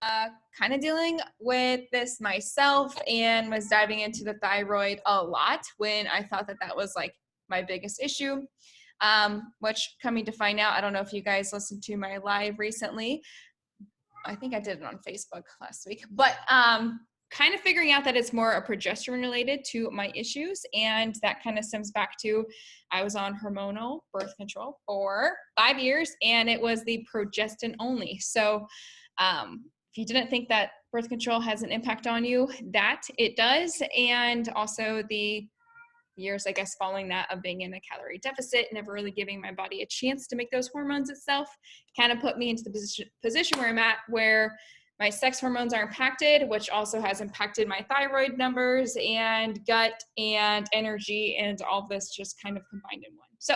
kind of dealing with this myself and was diving into the thyroid a lot when I thought that that was like my biggest issue. Which coming to find out, I don't know if you guys listened to my live recently. I think I did it on Facebook last week, but kind of figuring out that it's more a progesterone related to my issues. And that kind of stems back to, I was on hormonal birth control for 5 years and it was the progestin only. So if you didn't think that birth control has an impact on you, that it does. And also the years, I guess, following that of being in a calorie deficit, never really giving my body a chance to make those hormones itself, kind of put me into the position where I'm at, where my sex hormones are impacted, which also has impacted my thyroid numbers and gut and energy, and all of this just kind of combined in one. So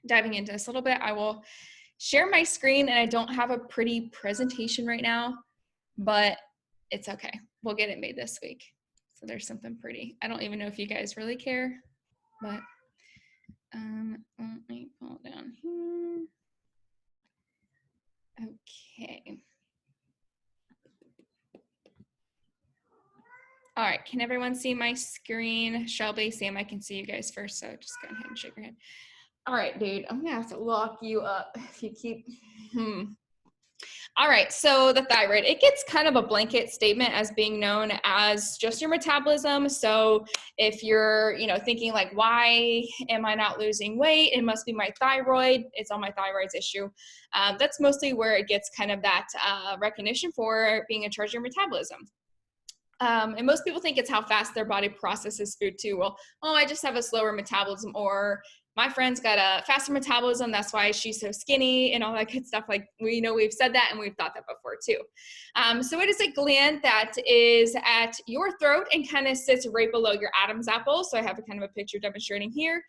diving into this a little bit, I will share my screen, and I don't have a pretty presentation right now, but it's okay. We'll get it made this week. So there's something pretty. I don't even know if you guys really care, but let me pull it down here. Okay. All right, can everyone see my screen? Shelby, Sam, I can see you guys first, so just go ahead and shake your head. All right, dude, I'm gonna have to lock you up if you keep, All right, so the thyroid, it gets kind of a blanket statement as being known as just your metabolism. So if you're, thinking like, why am I not losing weight? It must be my thyroid. It's all my thyroid's issue. That's mostly where it gets kind of that recognition for being in charge of your metabolism. And most people think it's how fast their body processes food too. Well, oh, I just have a slower metabolism, or my friend's got a faster metabolism, that's why she's so skinny, and all that good stuff. Like, we've said that and we've thought that before too. So it is a gland that is at your throat and kind of sits right below your Adam's apple. So I have a kind of a picture demonstrating here.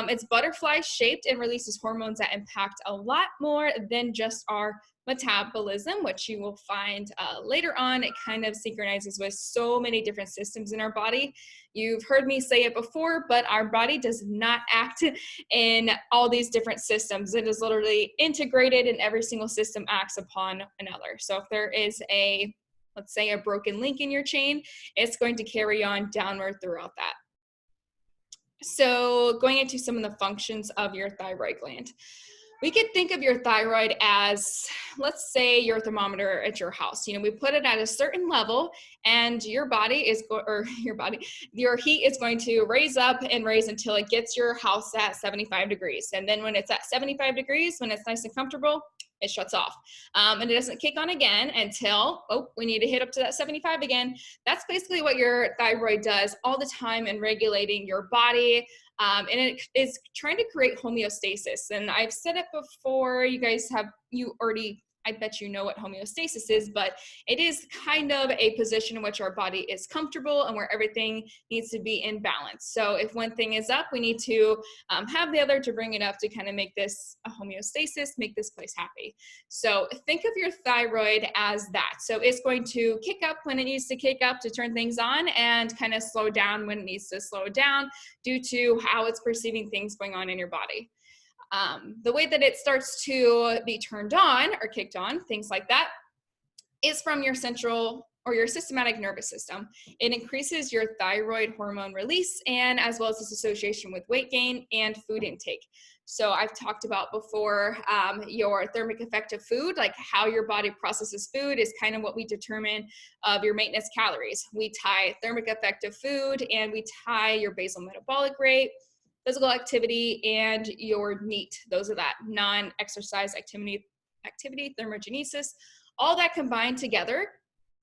It's butterfly shaped and releases hormones that impact a lot more than just our metabolism, which you will find later on. It kind of synchronizes with so many different systems in our body. You've heard me say it before, but our body does not act in all these different systems. It is literally integrated, and every single system acts upon another. So if there is let's say a broken link in your chain, it's going to carry on downward throughout that. So going into some of the functions of your thyroid gland. We could think of your thyroid as, let's say, your thermometer at your house. We put it at a certain level, and your heat is going to raise up and raise until it gets your house at 75 degrees. And then when it's at 75 degrees, when it's nice and comfortable, it shuts off. And it doesn't kick on again until, we need to hit up to that 75 again. That's basically what your thyroid does all the time in regulating your body. And it is trying to create homeostasis. And I've said it before, I bet you know what homeostasis is, but it is kind of a position in which our body is comfortable and where everything needs to be in balance. So if one thing is up, we need to have the other to bring it up to kind of make this a homeostasis, make this place happy. So think of your thyroid as that. So it's going to kick up when it needs to kick up to turn things on, and kind of slow down when it needs to slow down due to how it's perceiving things going on in your body. The way that it starts to be turned on or kicked on, things like that, is from your central or your systematic nervous system. It increases your thyroid hormone release, and as well as its association with weight gain and food intake. So I've talked about before, your thermic effect of food, like how your body processes food is kind of what we determine of your maintenance calories. We tie thermic effect of food, and we tie your basal metabolic rate, physical activity, and your NEAT. Those are that non-exercise activity thermogenesis. All that combined together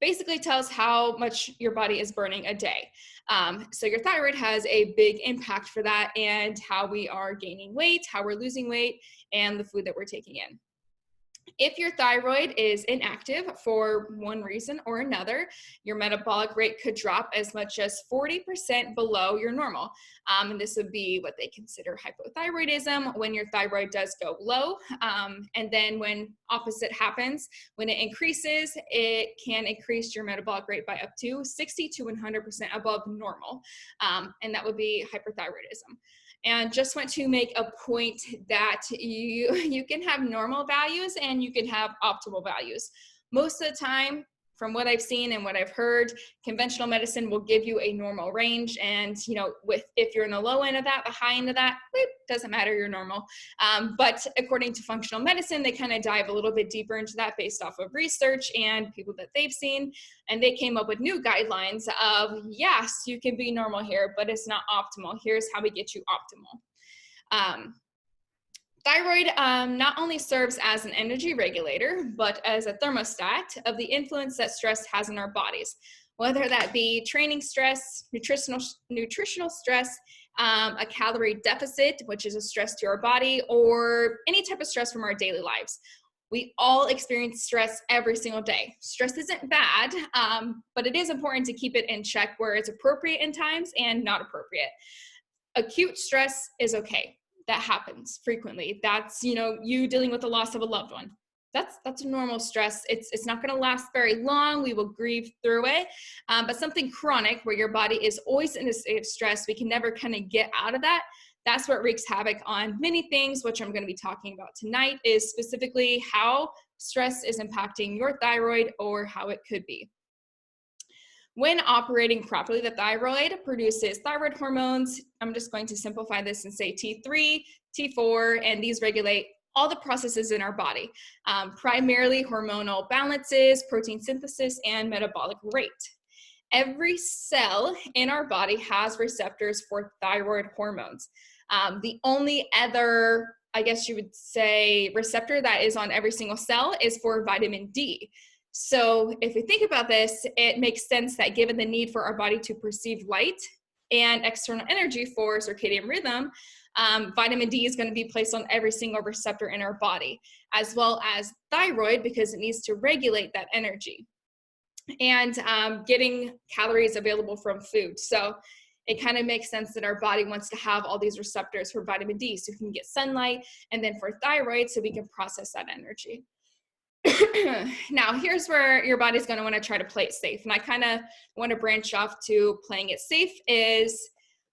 basically tells how much your body is burning a day. So your thyroid has a big impact for that, and how we are gaining weight, how we're losing weight, and the food that we're taking in. If your thyroid is inactive for one reason or another, your metabolic rate could drop as much as 40% below your normal. And this would be what they consider hypothyroidism, when your thyroid does go low. And then when opposite happens, when it increases, it can increase your metabolic rate by up to 60 to 100% above normal. And that would be hyperthyroidism. And just want to make a point that you can have normal values and you can have optimal values. Most of the time, from what I've seen and what I've heard, conventional medicine will give you a normal range. And, you know, if you're in the low end of that, the high end of that, doesn't matter, you're normal. But according to functional medicine, they kind of dive a little bit deeper into that based off of research and people that they've seen. And they came up with new guidelines of, yes, you can be normal here, but it's not optimal. Here's how we get you optimal. Thyroid not only serves as an energy regulator, but as a thermostat of the influence that stress has in our bodies, whether that be training stress, nutritional stress, a calorie deficit, which is a stress to our body, or any type of stress from our daily lives. We all experience stress every single day. Stress isn't bad, but it is important to keep it in check where it's appropriate in times and not appropriate. Acute stress is okay. That happens frequently. That's, you know, you dealing with the loss of a loved one. That's a normal stress. It's not going to last very long. We will grieve through it. But something chronic where your body is always in a state of stress, we can never kind of get out of that. That's what wreaks havoc on many things, which I'm going to be talking about tonight, is specifically how stress is impacting your thyroid or how it could be. When operating properly, the thyroid produces thyroid hormones. I'm just going to simplify this and say T3, T4, and these regulate all the processes in our body, primarily hormonal balances, protein synthesis, and metabolic rate. Every cell in our body has receptors for thyroid hormones. The only other, I guess you would say, receptor that is on every single cell is for vitamin D. So if we think about this, it makes sense that given the need for our body to perceive light and external energy for circadian rhythm, vitamin D is going to be placed on every single receptor in our body, as well as thyroid, because it needs to regulate that energy and getting calories available from food. So it kind of makes sense that our body wants to have all these receptors for vitamin D so we can get sunlight, and then for thyroid so we can process that energy. Now, here's where your body's going to want to try to play it safe. And I kind of want to branch off to playing it safe is,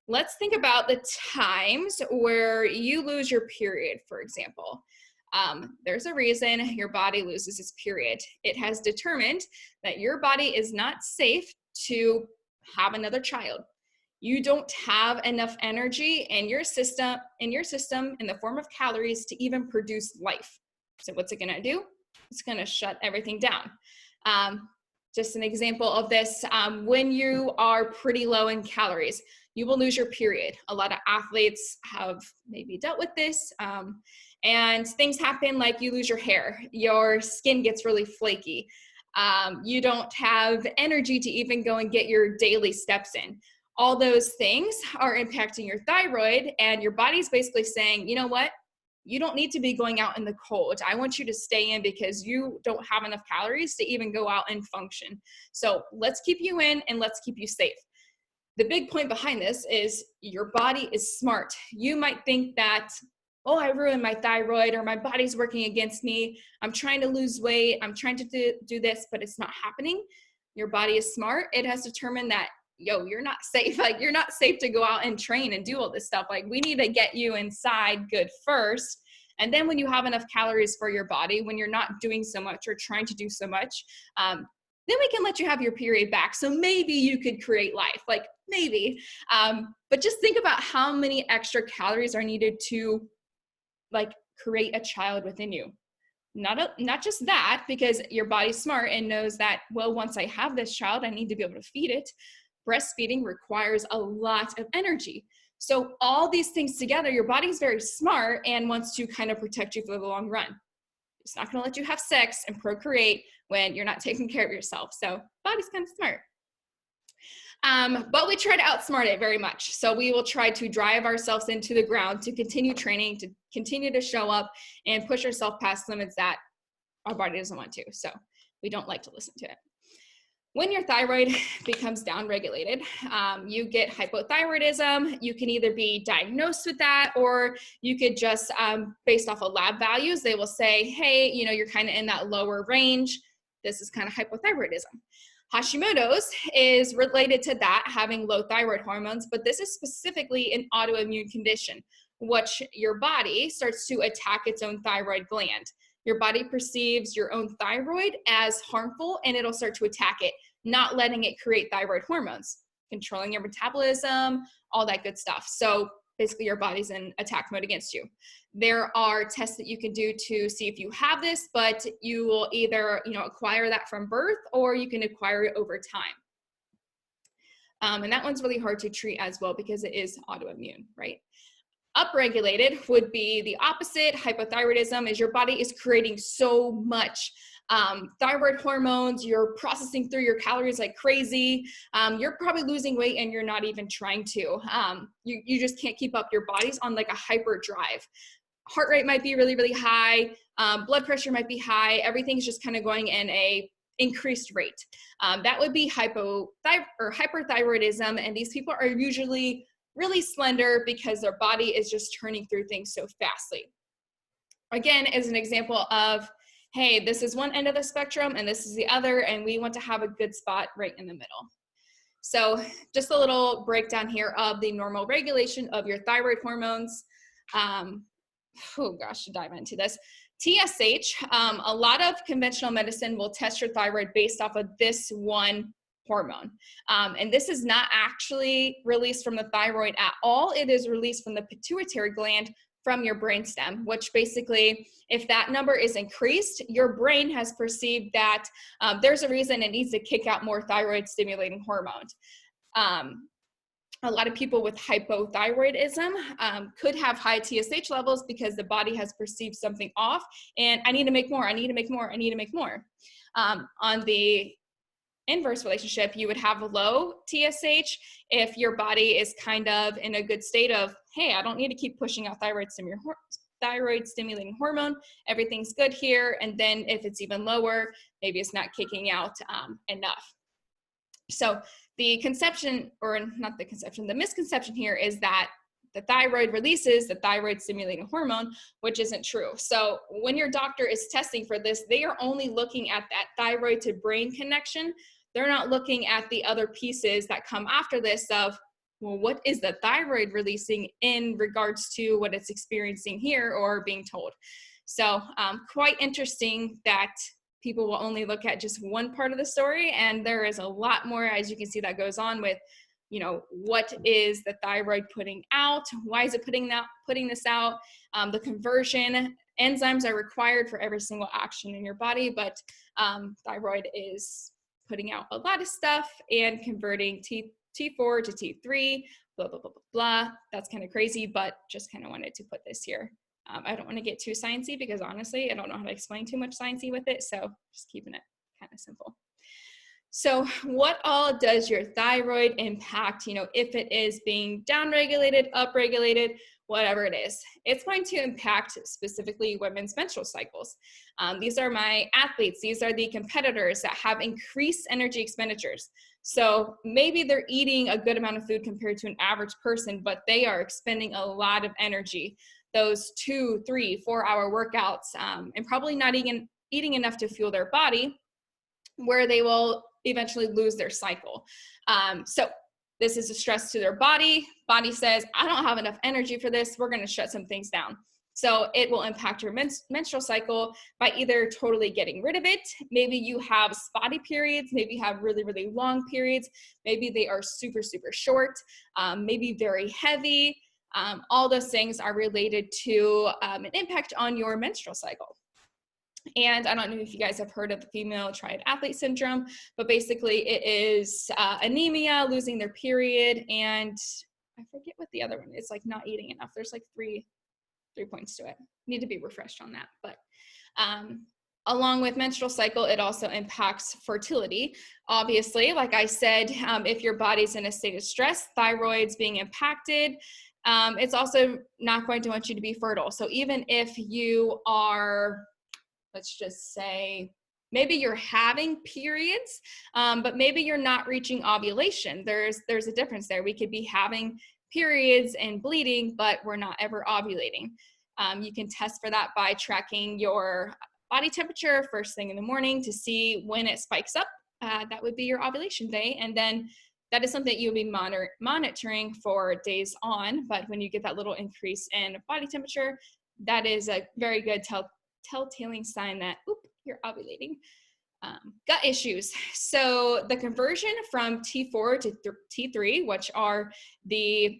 let's think about the times where you lose your period, for example. There's a reason your body loses its period. It has determined that your body is not safe to have another child. You don't have enough energy in your system in the form of calories to even produce life. So what's it going to do? It's going to shut everything down. Just an example of this, when you are pretty low in calories, you will lose your period. A lot of athletes have maybe dealt with this, and things happen like you lose your hair, your skin gets really flaky, you don't have energy to even go and get your daily steps in. All those things are impacting your thyroid, and your body's basically saying, you know what? You don't need to be going out in the cold. I want you to stay in because you don't have enough calories to even go out and function. So let's keep you in and let's keep you safe. The big point behind this is your body is smart. You might think that, oh, I ruined my thyroid, or my body's working against me. I'm trying to lose weight. I'm trying to do this, but it's not happening. Your body is smart. It has determined that, yo, you're not safe. Like, you're not safe to go out and train and do all this stuff. Like, we need to get you inside good first. And then when you have enough calories for your body, when you're not doing so much or trying to do so much, then we can let you have your period back. So maybe you could create life, like maybe. But just think about how many extra calories are needed to like create a child within you. Not just that, because your body's smart and knows that, well, once I have this child, I need to be able to feed it. Breastfeeding requires a lot of energy. So all these things together, your body's very smart and wants to kind of protect you for the long run. It's not going to let you have sex and procreate when you're not taking care of yourself. So body's kind of smart. But we try to outsmart it very much. So we will try to drive ourselves into the ground to continue training, to continue to show up and push ourselves past limits that our body doesn't want to. So we don't like to listen to it. When your thyroid becomes downregulated, you get hypothyroidism. You can either be diagnosed with that, or you could just, based off of lab values, they will say, hey, you know, you're kind of in that lower range. This is kind of hypothyroidism. Hashimoto's is related to that, having low thyroid hormones, but this is specifically an autoimmune condition, which your body starts to attack its own thyroid gland. your body perceives your own thyroid as harmful and it'll start to attack it, not letting it create thyroid hormones, controlling your metabolism, all that good stuff. So basically your body's in attack mode against you. There are tests that you can do to see if you have this, but you will either, acquire that from birth or you can acquire it over time. And that one's really hard to treat as well because it is autoimmune, right? Upregulated would be the opposite. Hypothyroidism is your body is creating so much thyroid hormones, you're processing through your calories like crazy, you're probably losing weight and you're not even trying to. You just can't keep up. Your body's on like a hyper drive. Heart rate might be really, really high, blood pressure might be high, everything's just kind of going in a increased rate. That would be hyperthyroidism, and these people are usually really slender because their body is just turning through things so fastly. Again, as an example of, hey, this is one end of the spectrum and this is the other, and we want to have a good spot right in the middle. So just a little breakdown here of the normal regulation of your thyroid hormones. To dive into this. TSH, a lot of conventional medicine will test your thyroid based off of this one hormone. And this is not actually released from the thyroid at all. It is released from the pituitary gland from your brainstem, which basically, if that number is increased, your brain has perceived that there's a reason it needs to kick out more thyroid stimulating hormone. A lot of people with hypothyroidism could have high TSH levels because the body has perceived something off and I need to make more, I need to make more, I need to make more. On the inverse relationship, you would have low TSH if your body is kind of in a good state of, hey, I don't need to keep pushing out thyroid stimulating hormone. Everything's good here. And then if it's even lower, maybe it's not kicking out enough. So the misconception here is that the thyroid releases the thyroid stimulating hormone, which isn't true. So when your doctor is testing for this, they are only looking at that thyroid to brain connection. They're not looking at the other pieces that come after this of, well, what is the thyroid releasing in regards to what it's experiencing here or being told? So quite interesting that people will only look at just one part of the story, and there is a lot more, as you can see, that goes on with, what is the thyroid putting out? Why is it putting this out? The conversion enzymes are required for every single action in your body, but thyroid is putting out a lot of stuff and converting T4 to T3, blah, blah, blah, blah, blah. That's kind of crazy, but just kind of wanted to put this here. I don't want to get too sciencey because honestly, I don't know how to explain too much sciencey with it. So just keeping it kind of simple. So what all does your thyroid impact, if it is being downregulated, upregulated, whatever it is? It's going to impact specifically women's menstrual cycles. These are my athletes. These are the competitors that have increased energy expenditures. So maybe they're eating a good amount of food compared to an average person, but they are expending a lot of energy. Those 2, 3, 4 hour workouts, and probably not even eating enough to fuel their body, where they will eventually lose their cycle. So this is a stress to their body. Body says, I don't have enough energy for this. We're going to shut some things down. So it will impact your menstrual cycle by either totally getting rid of it. Maybe you have spotty periods. Maybe you have really, really long periods. Maybe they are super, super short, maybe very heavy. All those things are related to an impact on your menstrual cycle. And I don't know if you guys have heard of the female triathlete syndrome, but basically it is anemia, losing their period, and I forget what the other one is, like not eating enough. There's like three points to it. Need to be refreshed on that. But along with menstrual cycle, it also impacts fertility. Obviously, like I said, if your body's in a state of stress, thyroid's being impacted, it's also not going to want you to be fertile. So even if you are, let's just say, maybe you're having periods, but maybe you're not reaching ovulation. There's a difference there. We could be having periods and bleeding, but we're not ever ovulating. You can test for that by tracking your body temperature first thing in the morning to see when it spikes up. That would be your ovulation day. And then that is something you'll be monitoring for days on. But when you get that little increase in body temperature, that is a very good telltale sign that, you're ovulating. Gut issues. So the conversion from T4 to T3, which are the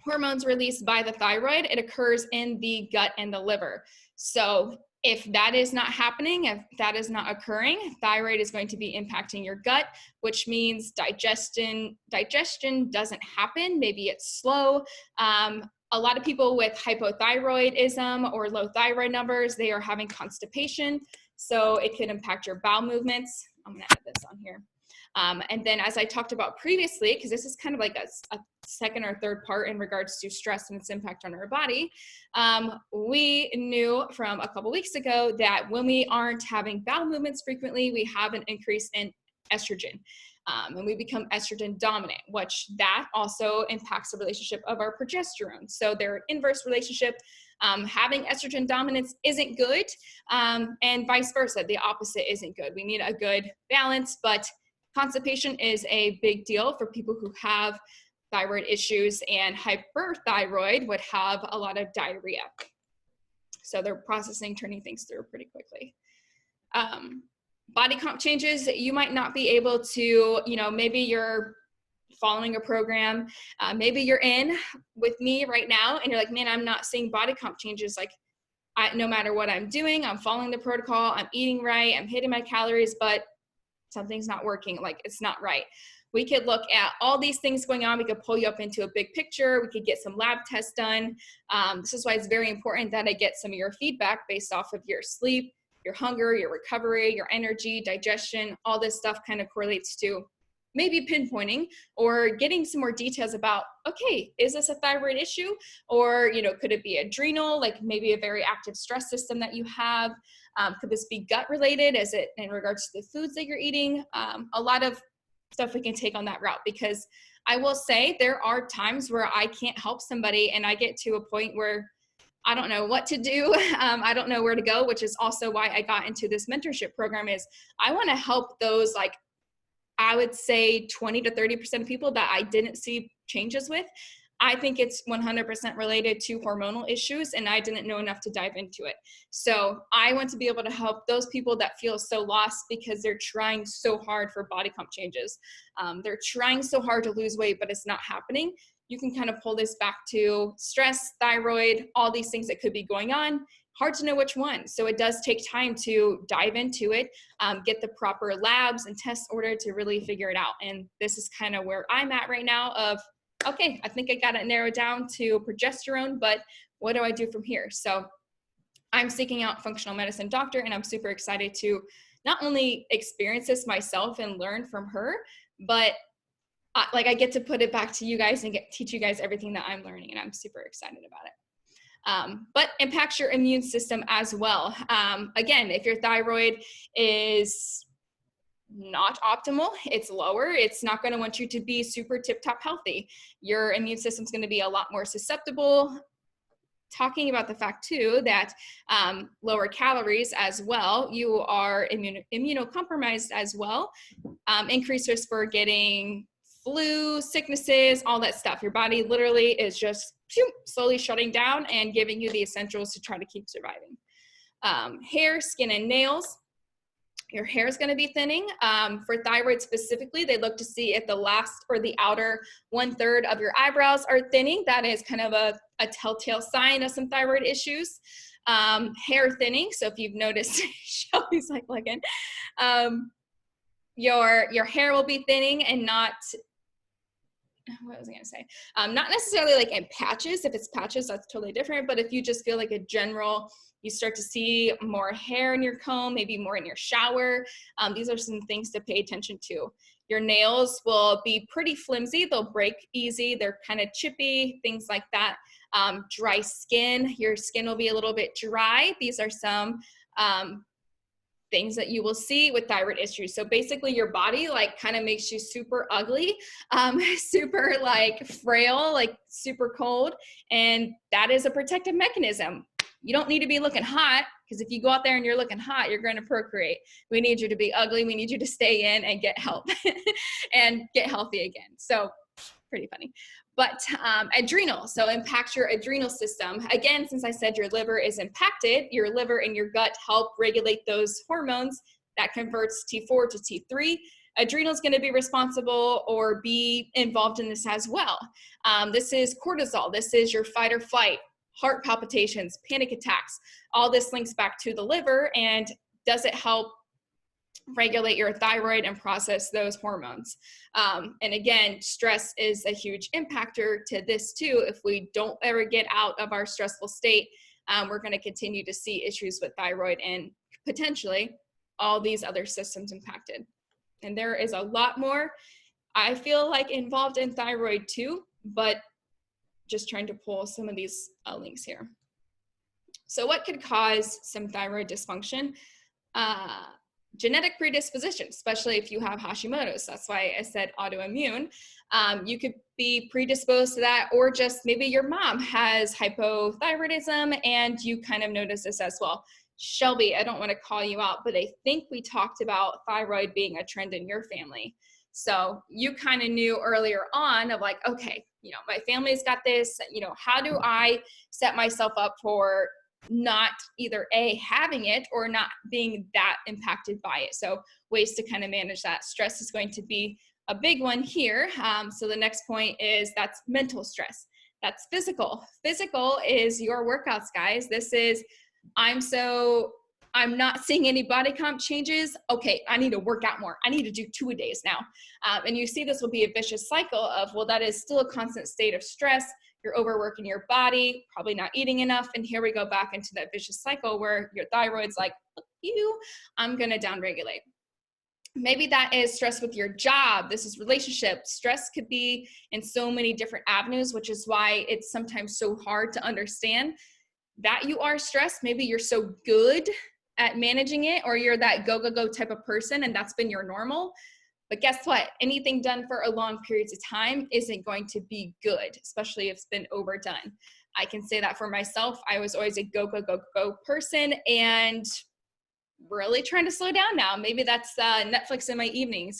hormones released by the thyroid, it occurs in the gut and the liver. So if that is not happening, if that is not occurring, thyroid is going to be impacting your gut, which means digestion doesn't happen. Maybe it's slow. A lot of people with hypothyroidism or low thyroid numbers, they are having constipation. So it could impact your bowel movements. I'm gonna add this on here. And then as I talked about previously, because this is kind of like a second or third part in regards to stress and its impact on our body, we knew from a couple weeks ago that when we aren't having bowel movements frequently, we have an increase in estrogen. And we become estrogen dominant, which that also impacts the relationship of our progesterone. So they're an inverse relationship. Having estrogen dominance isn't good, and vice versa. The opposite isn't good. We need a good balance, but constipation is a big deal for people who have thyroid issues, and hyperthyroid would have a lot of diarrhea. So they're turning things through pretty quickly. Body comp changes, you might not be able to, maybe you're following a program, maybe you're in with me right now and you're like, man, I'm not seeing body comp changes. Like, no matter what I'm doing, I'm following the protocol, I'm eating right, I'm hitting my calories, but something's not working, like it's not right. We could look at all these things going on. We could pull you up into a big picture. We could get some lab tests done. This is why it's very important that I get some of your feedback based off of your sleep, your hunger, your recovery, your energy, digestion. All this stuff kind of correlates to maybe pinpointing or getting some more details about, okay, is this a thyroid issue? Or, could it be adrenal, like maybe a very active stress system that you have? Could this be gut related? Is it in regards to the foods that you're eating? A lot of stuff we can take on that route, because I will say there are times where I can't help somebody and I get to a point where I don't know what to do. I don't know where to go, which is also why I got into this mentorship program. Is I want to help those, like, I would say 20 to 30% of people that I didn't see changes with. I think it's 100% related to hormonal issues, and I didn't know enough to dive into it. So I want to be able to help those people that feel so lost because they're trying so hard for body comp changes. They're trying so hard to lose weight, but it's not happening. You can kind of pull this back to stress, thyroid, all these things that could be going on. Hard to know which one. So it does take time to dive into it, get the proper labs and tests ordered to really figure it out. And this is kind of where I'm at right now of, okay, I think I got it narrowed down to progesterone, but what do I do from here? So I'm seeking out functional medicine doctor, and I'm super excited to not only experience this myself and learn from her, but I get to put it back to you guys and teach you guys everything that I'm learning, and I'm super excited about it. But impacts your immune system as well. Again, if your thyroid is not optimal, it's lower, it's not going to want you to be super tip-top healthy. Your immune system's going to be a lot more susceptible. Talking about the fact too that lower calories as well, you are immunocompromised as well. Increased risk for getting flu, sicknesses, all that stuff. Your body literally is just slowly shutting down and giving you the essentials to try to keep surviving. Hair, skin, and nails. Your hair is going to be thinning. For thyroid specifically, they look to see if the last or the outer 1/3 of your eyebrows are thinning. That is kind of a telltale sign of some thyroid issues. Hair thinning. So if you've noticed, Shelby's like looking, your hair will be thinning and not, what was I going to say? Not necessarily like in patches. If it's patches, that's totally different. But if you just feel like a general, you start to see more hair in your comb, maybe more in your shower. These are some things to pay attention to. Your nails will be pretty flimsy. They'll break easy. They're kind of chippy, things like that. Dry skin. Your skin will be a little bit dry. These are some things that you will see with thyroid issues. So basically your body like kind of makes you super ugly, super like frail, like super cold. And that is a protective mechanism. You don't need to be looking hot, because if you go out there and you're looking hot, you're going to procreate. We need you to be ugly. We need you to stay in and get help and get healthy again. So pretty funny. But adrenal, so impact your adrenal system. Again, since I said your liver is impacted, your liver and your gut help regulate those hormones that converts T4 to T3. Adrenal is going to be responsible or be involved in this as well. This is cortisol. This is your fight or flight, heart palpitations, panic attacks. All this links back to the liver, and does it help regulate your thyroid and process those hormones? And again, stress is a huge impactor to this too. If we don't ever get out of our stressful state, we're going to continue to see issues with thyroid and potentially all these other systems impacted. And there is a lot more, I feel like, involved in thyroid too, but just trying to pull some of these links here. So what could cause some thyroid dysfunction? Genetic predisposition, especially if you have Hashimoto's. That's why I said autoimmune. You could be predisposed to that, or just maybe your mom has hypothyroidism and you kind of notice this as well. Shelby, I don't want to call you out, but I think we talked about thyroid being a trend in your family. So you kind of knew earlier on of like, okay, my family's got this, how do I set myself up for not either A, having it or not being that impacted by it? So ways to kind of manage that. Stress is going to be a big one here. So the next point is that's mental stress. That's physical. Physical is your workouts, guys. This is, I'm not seeing any body comp changes. Okay, I need to work out more. I need to do 2 a days now. And you see this will be a vicious cycle of, well, that is still a constant state of stress. You're overworking your body, probably not eating enough. And here we go back into that vicious cycle where your thyroid's like, fuck you, I'm gonna downregulate. Maybe that is stress with your job. This is relationship. Stress could be in so many different avenues, which is why it's sometimes so hard to understand that you are stressed. Maybe you're so good at managing it, or you're that go, go, go type of person and that's been your normal. But guess what? Anything done for a long periods of time isn't going to be good, especially if it's been overdone. I can say that for myself. I was always a go, go, go, go person and really trying to slow down now. Maybe that's Netflix in my evenings,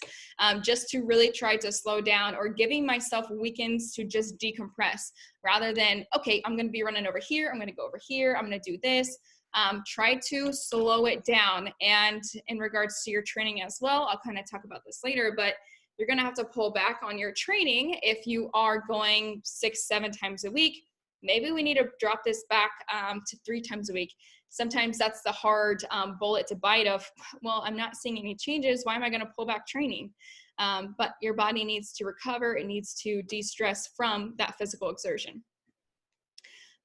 just to really try to slow down, or giving myself weekends to just decompress rather than, okay, I'm going to be running over here. I'm going to go over here. I'm going to do this. Try to slow it down. And in regards to your training as well, I'll kind of talk about this later, but you're going to have to pull back on your training if you are going 6-7 times a week. Maybe we need to drop this back to 3 times a week. Sometimes that's the hard bullet to bite of, well, I'm not seeing any changes. Why am I going to pull back training? But your body needs to recover. It needs to de-stress from that physical exertion.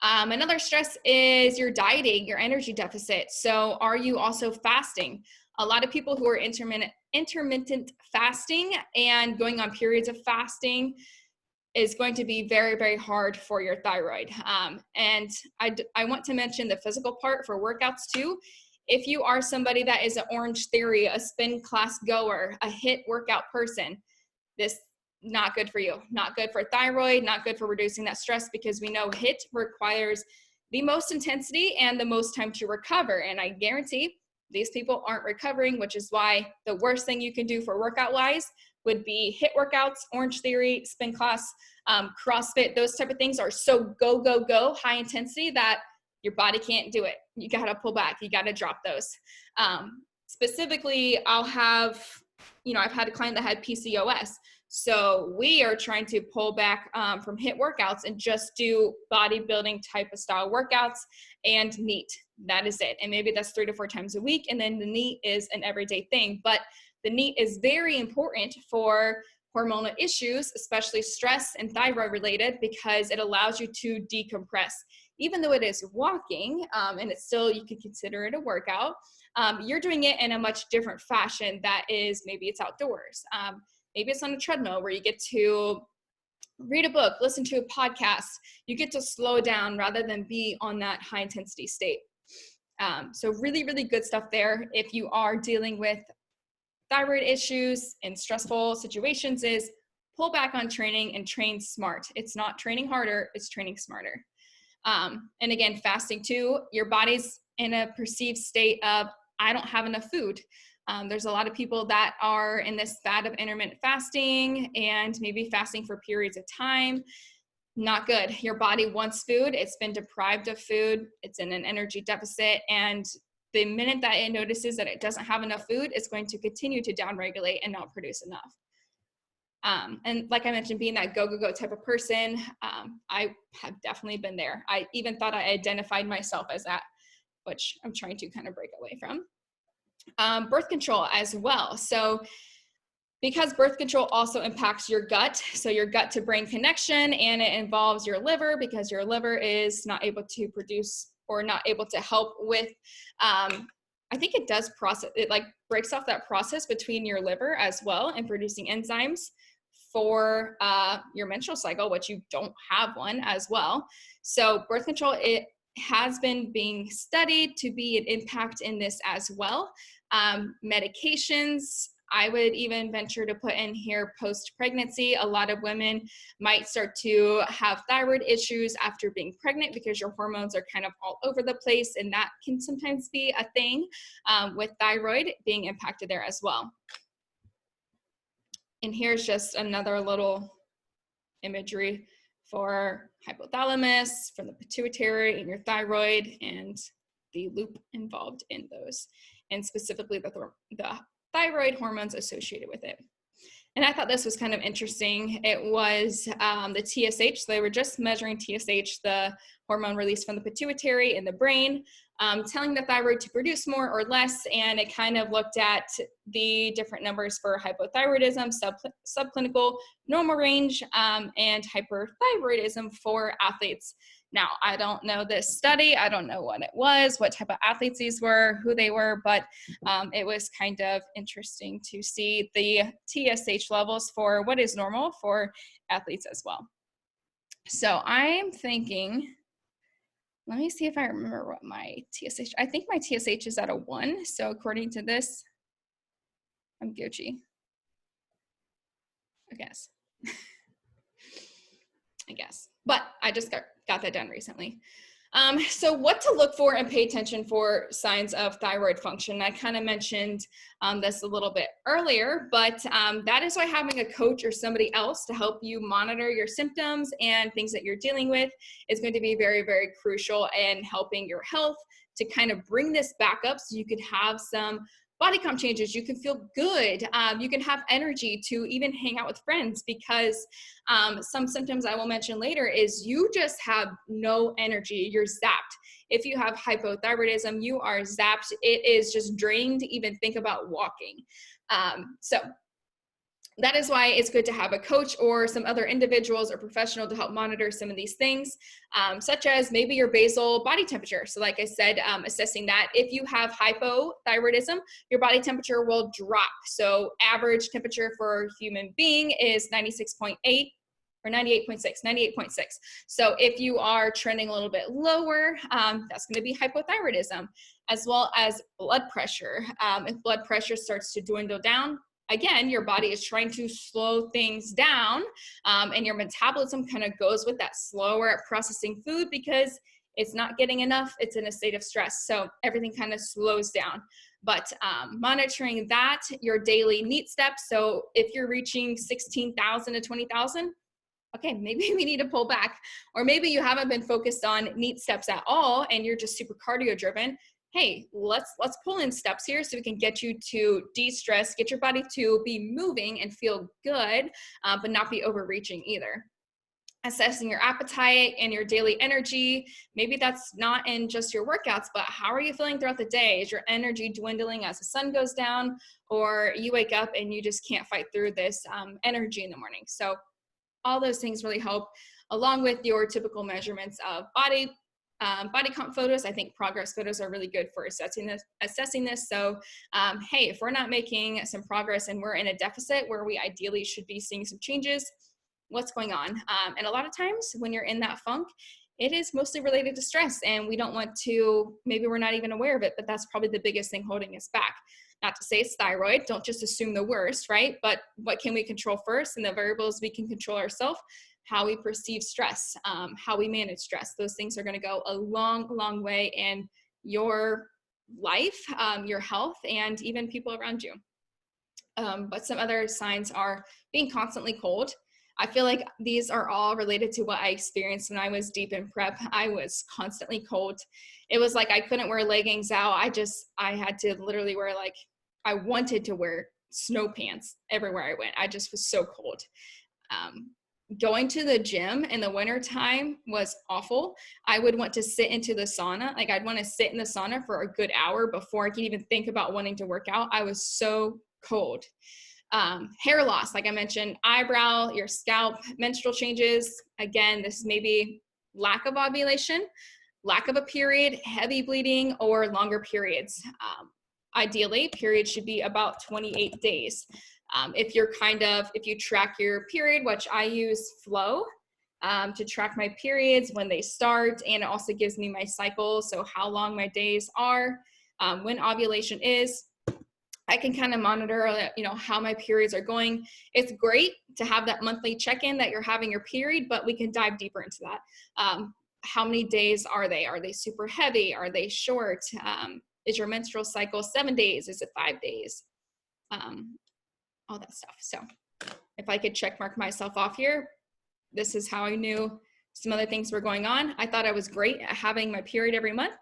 Another stress is your dieting, your energy deficit. So are you also fasting? A lot of people who are intermittent fasting and going on periods of fasting is going to be very, very hard for your thyroid. And I want to mention the physical part for workouts too. If you are somebody that is an Orange Theory, a spin class goer, a HIIT workout person, this not good for you, not good for thyroid, not good for reducing that stress, because we know HIIT requires the most intensity and the most time to recover. And I guarantee these people aren't recovering, which is why the worst thing you can do for workout wise would be HIIT workouts, Orange Theory, spin class, CrossFit. Those type of things are so go, go, go, high intensity that your body can't do it. You got to pull back. You got to drop those. Specifically, I've had a client that had PCOS. So we are trying to pull back from HIIT workouts and just do bodybuilding type of style workouts and NEAT. That is it. And maybe that's 3 to 4 times a week. And then the NEAT is an everyday thing. But the NEAT is very important for hormonal issues, especially stress and thyroid related, because it allows you to decompress. Even though it is walking, and it's still, you could consider it a workout, you're doing it in a much different fashion. That is, maybe it's outdoors. Maybe it's on a treadmill where you get to read a book, listen to a podcast. You get to slow down rather than be on that high intensity state. So really, really good stuff there. If you are dealing with thyroid issues in stressful situations, is pull back on training and train smart. It's not training harder, it's training smarter. And again, fasting too, your body's in a perceived state of, I don't have enough food. There's a lot of people that are in this fad of intermittent fasting and maybe fasting for periods of time. not good. Your body wants food. It's been deprived of food. It's in an energy deficit. And the minute that it notices that it doesn't have enough food, it's going to continue to downregulate and not produce enough. And like I mentioned, being that go type of person, I have definitely been there. I even thought I identified myself as that, which I'm trying to kind of break away from. Birth control as well. So because birth control also impacts your gut, so your gut to brain connection, and it involves your liver because your liver is not able to produce or not able to help with, I think it does process, it like breaks off that process between your liver as well and producing enzymes for your menstrual cycle, which you don't have one as well. So birth control, it has been being studied to be an impact in this as well. Medications, I would even venture to put in here post-pregnancy. A lot of women might start to have thyroid issues after being pregnant because your hormones are kind of all over the place, and that can sometimes be a thing with thyroid being impacted there as well. And here's just another little imagery for hypothalamus, from the pituitary and your thyroid, and the loop involved in those, and specifically the thyroid hormones associated with it. And I thought this was kind of interesting. It was the TSH. So they were just measuring TSH, the hormone released from the pituitary in the brain, telling the thyroid to produce more or less. And it kind of looked at the different numbers for hypothyroidism, subclinical, normal range, and hyperthyroidism for athletes. Now, I don't know this study. I don't know what it was, what type of athletes these were, who they were, but it was kind of interesting to see the TSH levels for what is normal for athletes as well. So I'm thinking, let me see if I remember what my TSH, I think my TSH is at a 1. So according to this, I'm Gucci, I guess. But I just got that done recently. So what to look for and pay attention for signs of thyroid function. I kind of mentioned this a little bit earlier, but that is why having a coach or somebody else to help you monitor your symptoms and things that you're dealing with is going to be very, very crucial in helping your health to kind of bring this back up so you could have some body comp changes, you can feel good, you can have energy to even hang out with friends, because some symptoms I will mention later is you just have no energy, you're zapped. If you have hypothyroidism, you are zapped. It is just draining to even think about walking. So that is why it's good to have a coach or some other individuals or professional to help monitor some of these things, such as maybe your basal body temperature. So like I said, assessing that. If you have hypothyroidism, your body temperature will drop. So average temperature for a human being is 96.8 or 98.6. So if you are trending a little bit lower, that's going to be hypothyroidism, as well as blood pressure. If blood pressure starts to dwindle down, again, your body is trying to slow things down, and your metabolism kind of goes with that slower at processing food because it's not getting enough. It's in a state of stress. So everything kind of slows down. But monitoring that, your daily NEAT steps. So if you're reaching 16,000 to 20,000, okay, maybe we need to pull back. Or maybe you haven't been focused on NEAT steps at all and you're just super cardio driven. Hey, let's pull in steps here so we can get you to de-stress, get your body to be moving and feel good, but not be overreaching either. Assessing your appetite and your daily energy. Maybe that's not in just your workouts, but how are you feeling throughout the day? Is your energy dwindling as the sun goes down, or you wake up and you just can't fight through this energy in the morning? So all those things really help, along with your typical measurements of body comp photos. I think progress photos are really good for assessing this. So, hey, if we're not making some progress and we're in a deficit where we ideally should be seeing some changes, what's going on? And a lot of times when you're in that funk, it is mostly related to stress, and we don't want to, maybe we're not even aware of it, but that's probably the biggest thing holding us back. Not to say it's thyroid, don't just assume the worst, right? But what can we control first? And the variables we can control ourselves, how we perceive stress, how we manage stress. Those things are going to go a long, long way in your life, your health, and even people around you. But some other signs are being constantly cold. I feel like these are all related to what I experienced when I was deep in prep. I was constantly cold. It was like I couldn't wear leggings out. I had to literally wear like, I wanted to wear snow pants everywhere I went. I just was so cold. Going to the gym in the winter time was awful. I would want to sit into the sauna. Like I'd want to sit in the sauna for a good hour before I could even think about wanting to work out. I was so cold. Hair loss, like I mentioned, eyebrow, your scalp, menstrual changes. Again, this is maybe lack of ovulation, lack of a period, heavy bleeding, or longer periods. Ideally, periods should be about 28 days. If you track your period, which I use Flow to track my periods when they start, and it also gives me my cycle, so how long my days are, when ovulation is. I can kind of monitor, how my periods are going. It's great to have that monthly check-in that you're having your period, but we can dive deeper into that. How many days are they? Are they super heavy? Are they short? Is your menstrual cycle 7 days? Is it 5 days? All that stuff. So if I could check mark myself off here, this is how I knew some other things were going on. I thought I was great at having my period every month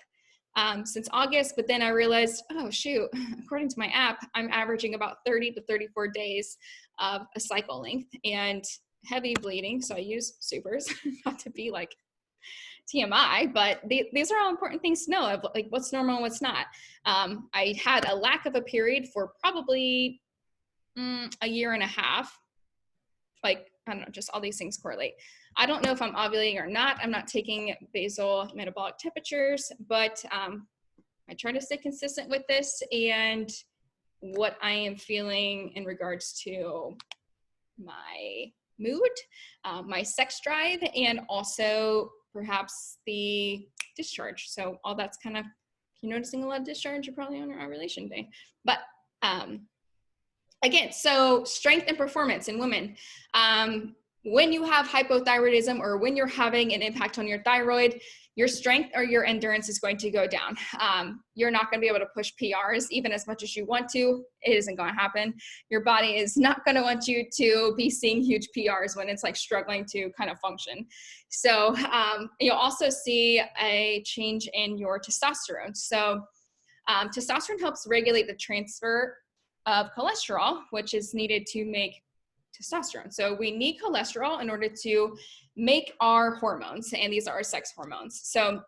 since August, but then I realized, oh shoot, according to my app, I'm averaging about 30 to 34 days of a cycle length and heavy bleeding. So I use supers, not to be like TMI, but these are all important things to know of like what's normal and what's not. I had a lack of a period for probably a year and a half. Like, I don't know, just all these things correlate. I don't know if I'm ovulating or not. I'm not taking basal metabolic temperatures, but I try to stay consistent with this and what I am feeling in regards to my mood, my sex drive, and also perhaps the discharge. So all that's kind of, if you're noticing a lot of discharge, you're probably on your ovulation day. But again, so strength and performance in women. When you have hypothyroidism or when you're having an impact on your thyroid, your strength or your endurance is going to go down. You're not going to be able to push PRs even as much as you want to. It isn't going to happen. Your body is not going to want you to be seeing huge PRs when it's like struggling to kind of function. So you'll also see a change in your testosterone. So testosterone helps regulate the transfer of cholesterol, which is needed to make testosterone. So we need cholesterol in order to make our hormones, and these are our sex hormones. So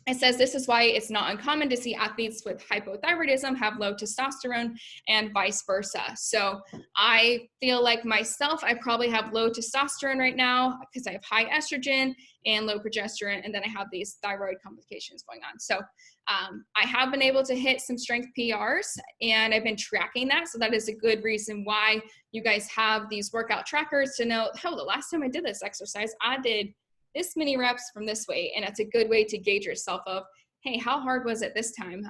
it says this is why it's not uncommon to see athletes with hypothyroidism have low testosterone and vice versa. So I feel like myself, I probably have low testosterone right now because I have high estrogen and low progesterone, and then I have these thyroid complications going on. So I have been able to hit some strength PRs, and I've been tracking that. So that is a good reason why you guys have these workout trackers to know, oh, the last time I did this exercise, I did this many reps from this way. And it's a good way to gauge yourself of, hey, how hard was it this time?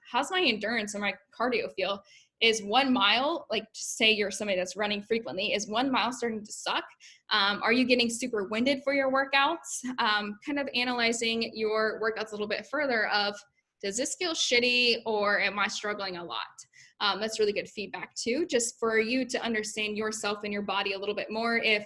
How's my endurance or my cardio feel? Is 1 mile, like say you're somebody that's running frequently, is 1 mile starting to suck? Are you getting super winded for your workouts? Kind of analyzing your workouts a little bit further of, does this feel shitty or am I struggling a lot? That's really good feedback too, just for you to understand yourself and your body a little bit more. If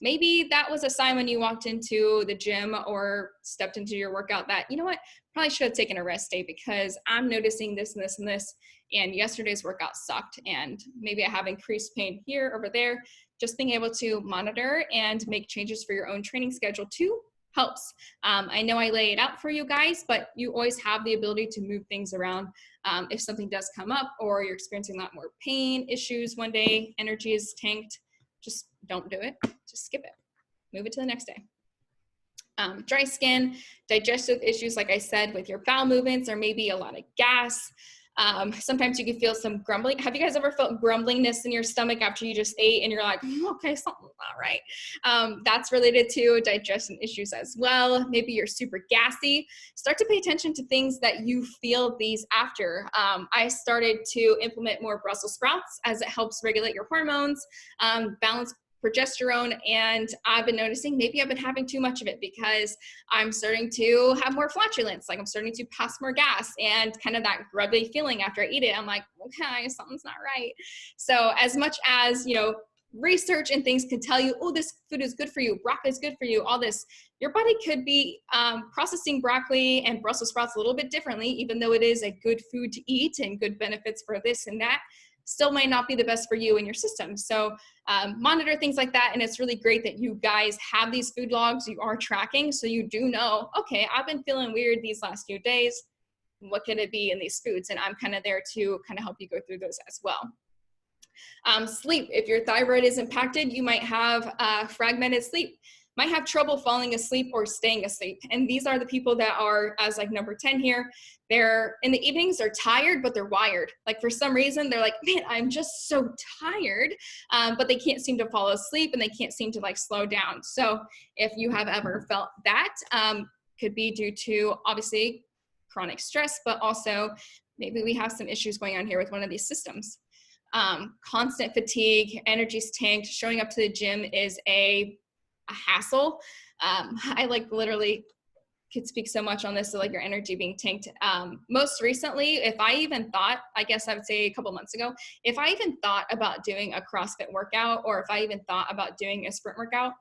maybe that was a sign when you walked into the gym or stepped into your workout that, you know what, probably should have taken a rest day because I'm noticing this and this and this, and yesterday's workout sucked, and maybe I have increased pain here, over there. Just being able to monitor and make changes for your own training schedule too helps. I know I lay it out for you guys, but you always have the ability to move things around. If something does come up or you're experiencing a lot more pain issues one day, energy is tanked, just don't do it. Just skip it. Move it to the next day. Dry skin, digestive issues, like I said, with your bowel movements, or maybe a lot of gas. Sometimes you can feel some grumbling. Have you guys ever felt grumblingness in your stomach after you just ate and you're like, okay, something's not right? That's related to digestion issues as well. Maybe you're super gassy. Start to pay attention to things that you feel these after. I started to implement more Brussels sprouts as it helps regulate your hormones, balance progesterone, and I've been noticing maybe I've been having too much of it because I'm starting to have more flatulence, like I'm starting to pass more gas and kind of that grubby feeling after I eat it. I'm like, okay, something's not right. So as much as, research and things can tell you, oh, this food is good for you, broccoli is good for you, all this. Your body could be processing broccoli and Brussels sprouts a little bit differently, even though it is a good food to eat and good benefits for this and that, still might not be the best for you and your system. So monitor things like that. And it's really great that you guys have these food logs you are tracking, so you do know, okay, I've been feeling weird these last few days. What could it be in these foods? And I'm kind of there to kind of help you go through those as well. Sleep, if your thyroid is impacted, you might have fragmented sleep, might have trouble falling asleep or staying asleep. And these are the people that are, as like number 10 here, they're in the evenings, they're tired, but they're wired. Like for some reason, they're like, man, I'm just so tired, but they can't seem to fall asleep and they can't seem to like slow down. So if you have ever felt that, could be due to obviously chronic stress, but also maybe we have some issues going on here with one of these systems. Constant fatigue, energy's tanked, showing up to the gym is a hassle. I like literally could speak so much on this, so like your energy being tanked. Most recently, if I even thought, I guess I would say a couple months ago, if I even thought about doing a CrossFit workout, or if I even thought about doing a sprint workout,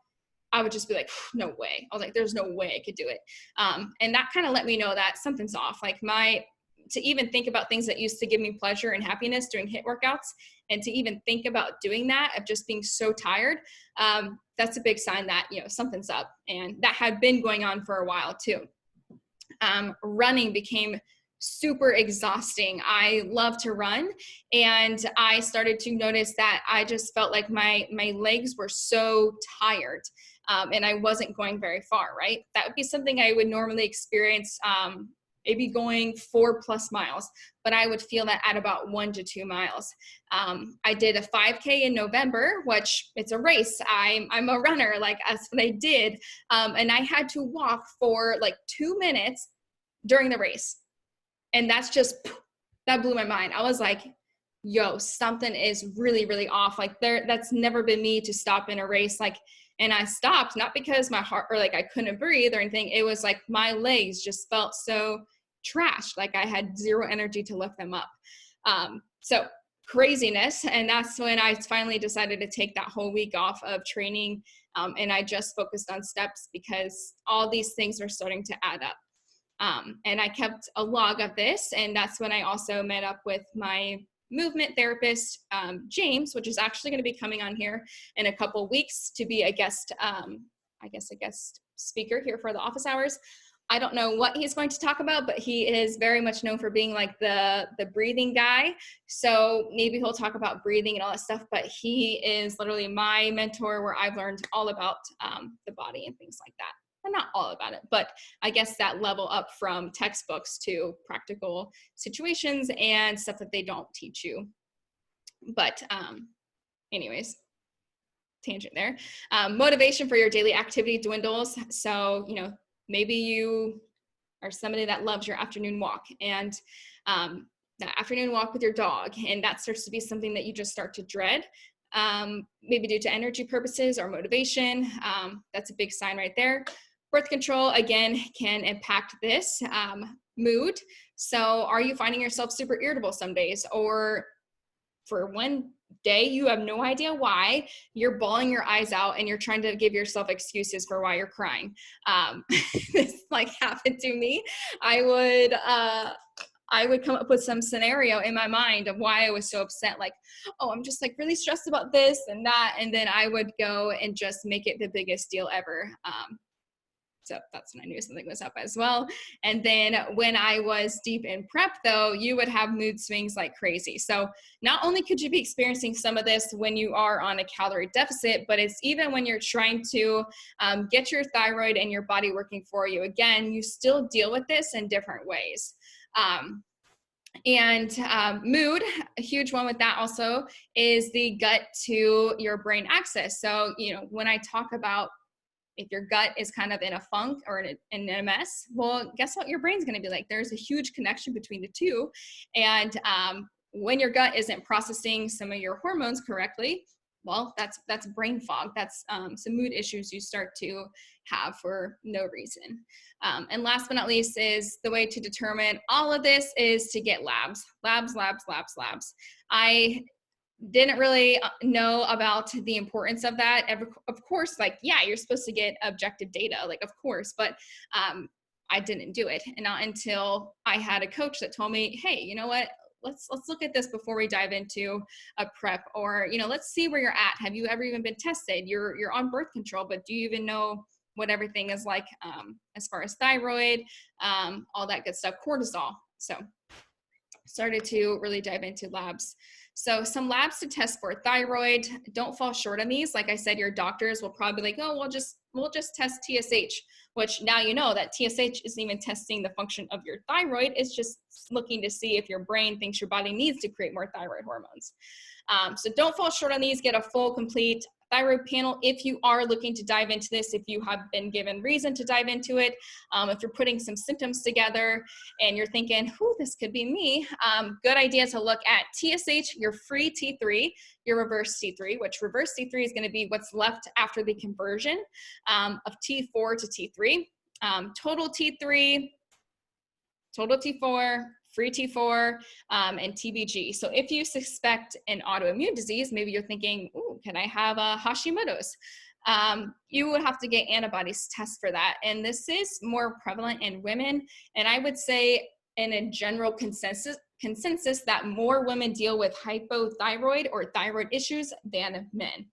I would just be like, no way. I was like, there's no way I could do it. And that kind of let me know that something's off. Like to even think about things that used to give me pleasure and happiness doing HIIT workouts, and to even think about doing that, of just being so tired, that's a big sign that, you know, something's up. And that had been going on for a while too. Running became super exhausting. I love to run, and I started to notice that I just felt like my legs were so tired, and I wasn't going very far, right? That would be something I would normally experience, maybe going 4+ miles, but I would feel that at about 1 to 2 miles. I did a 5K in November, which it's a race. I'm a runner, like that's what I did. And I had to walk for like 2 minutes during the race. And that blew my mind. I was like, yo, something is really, really off. Like that's never been me to stop in a race. Like, and I stopped, not because my heart, or like I couldn't breathe or anything. It was like my legs just felt so trashed, like I had zero energy to lift them up. So craziness. And that's when I finally decided to take that whole week off of training. And I just focused on steps, because all these things were starting to add up. And I kept a log of this. And that's when I also met up with my movement therapist, James, which is actually going to be coming on here in a couple weeks to be a guest, a guest speaker here for the office hours. I don't know what he's going to talk about, but he is very much known for being like the breathing guy. So maybe he'll talk about breathing and all that stuff, but he is literally my mentor, where I've learned all about the body and things like that. And not all about it, but I guess that level up from textbooks to practical situations and stuff that they don't teach you. But anyways, tangent there. Motivation for your daily activity dwindles. So, you know, maybe you are somebody that loves your afternoon walk, and that afternoon walk with your dog, and that starts to be something that you just start to dread, maybe due to energy purposes or motivation. That's a big sign right there. Birth control, again, can impact this. Mood. So are you finding yourself super irritable some days, or for one day you have no idea why you're bawling your eyes out and you're trying to give yourself excuses for why you're crying? This like happened to me. I would come up with some scenario in my mind of why I was so upset, like, oh, I'm just like really stressed about this and that, and then I would go and just make it the biggest deal ever. So that's when I knew something was up as well. And then when I was deep in prep though, you would have mood swings like crazy. So not only could you be experiencing some of this when you are on a calorie deficit, but it's even when you're trying to get your thyroid and your body working for you. Again, you still deal with this in different ways. Mood, a huge one with that also, is the gut to your brain axis. So, you know, when I talk about if your gut is kind of in a funk or in a mess, well, guess what your brain's going to be like? There's a huge connection between the two. And when your gut isn't processing some of your hormones correctly, well, that's brain fog. That's some mood issues you start to have for no reason. And last but not least is the way to determine all of this is to get labs. didn't really know about the importance of that. Of course, like, yeah, you're supposed to get objective data, like, of course, but I didn't do it. And not until I had a coach that told me, hey, you know what? Let's look at this before we dive into a prep, or, you know, let's see where you're at. Have you ever even been tested? You're on birth control, but do you even know what everything is like as far as thyroid, all that good stuff, cortisol. So started to really dive into labs. So some labs to test for thyroid. Don't fall short on these. Like I said, your doctors will probably be like, oh, we'll just test TSH, which now you know that TSH isn't even testing the function of your thyroid. It's just looking to see if your brain thinks your body needs to create more thyroid hormones. So don't fall short on these. Get a full, complete thyroid panel if you are looking to dive into this, if you have been given reason to dive into it, if you're putting some symptoms together and you're thinking, "Whew, this could be me," good idea to look at TSH, your free T3, your reverse T3, which reverse T3 is going to be what's left after the conversion of T4 to T3. Total T3, total T4, free T4, and TBG. So if you suspect an autoimmune disease, maybe you're thinking, ooh, can I have a Hashimoto's? You would have to get antibodies test for that. And this is more prevalent in women. And I would say in a general consensus that more women deal with hypothyroid or thyroid issues than men.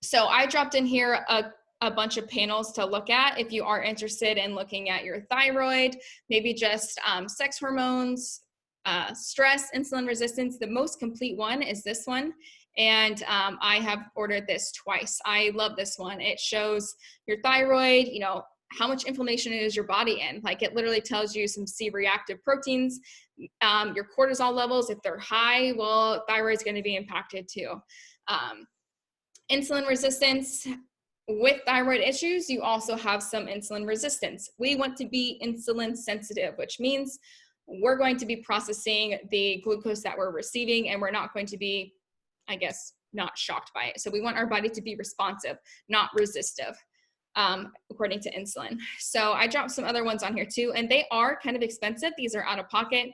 So I dropped in here a bunch of panels to look at if you are interested in looking at your thyroid, maybe just sex hormones, stress, insulin resistance. The most complete one is this one. And I have ordered this twice. I love this one. It shows your thyroid, you know, how much inflammation is your body in. Like, it literally tells you some C-reactive proteins, your cortisol levels. If they're high, well, thyroid's going to be impacted too. Insulin resistance. With thyroid issues, you also have some insulin resistance. We want to be insulin sensitive, which means we're going to be processing the glucose that we're receiving, and we're not going to be, I guess, not shocked by it. So we want our body to be responsive, not resistive, according to insulin. So I dropped some other ones on here too, and they are kind of expensive. These are out of pocket.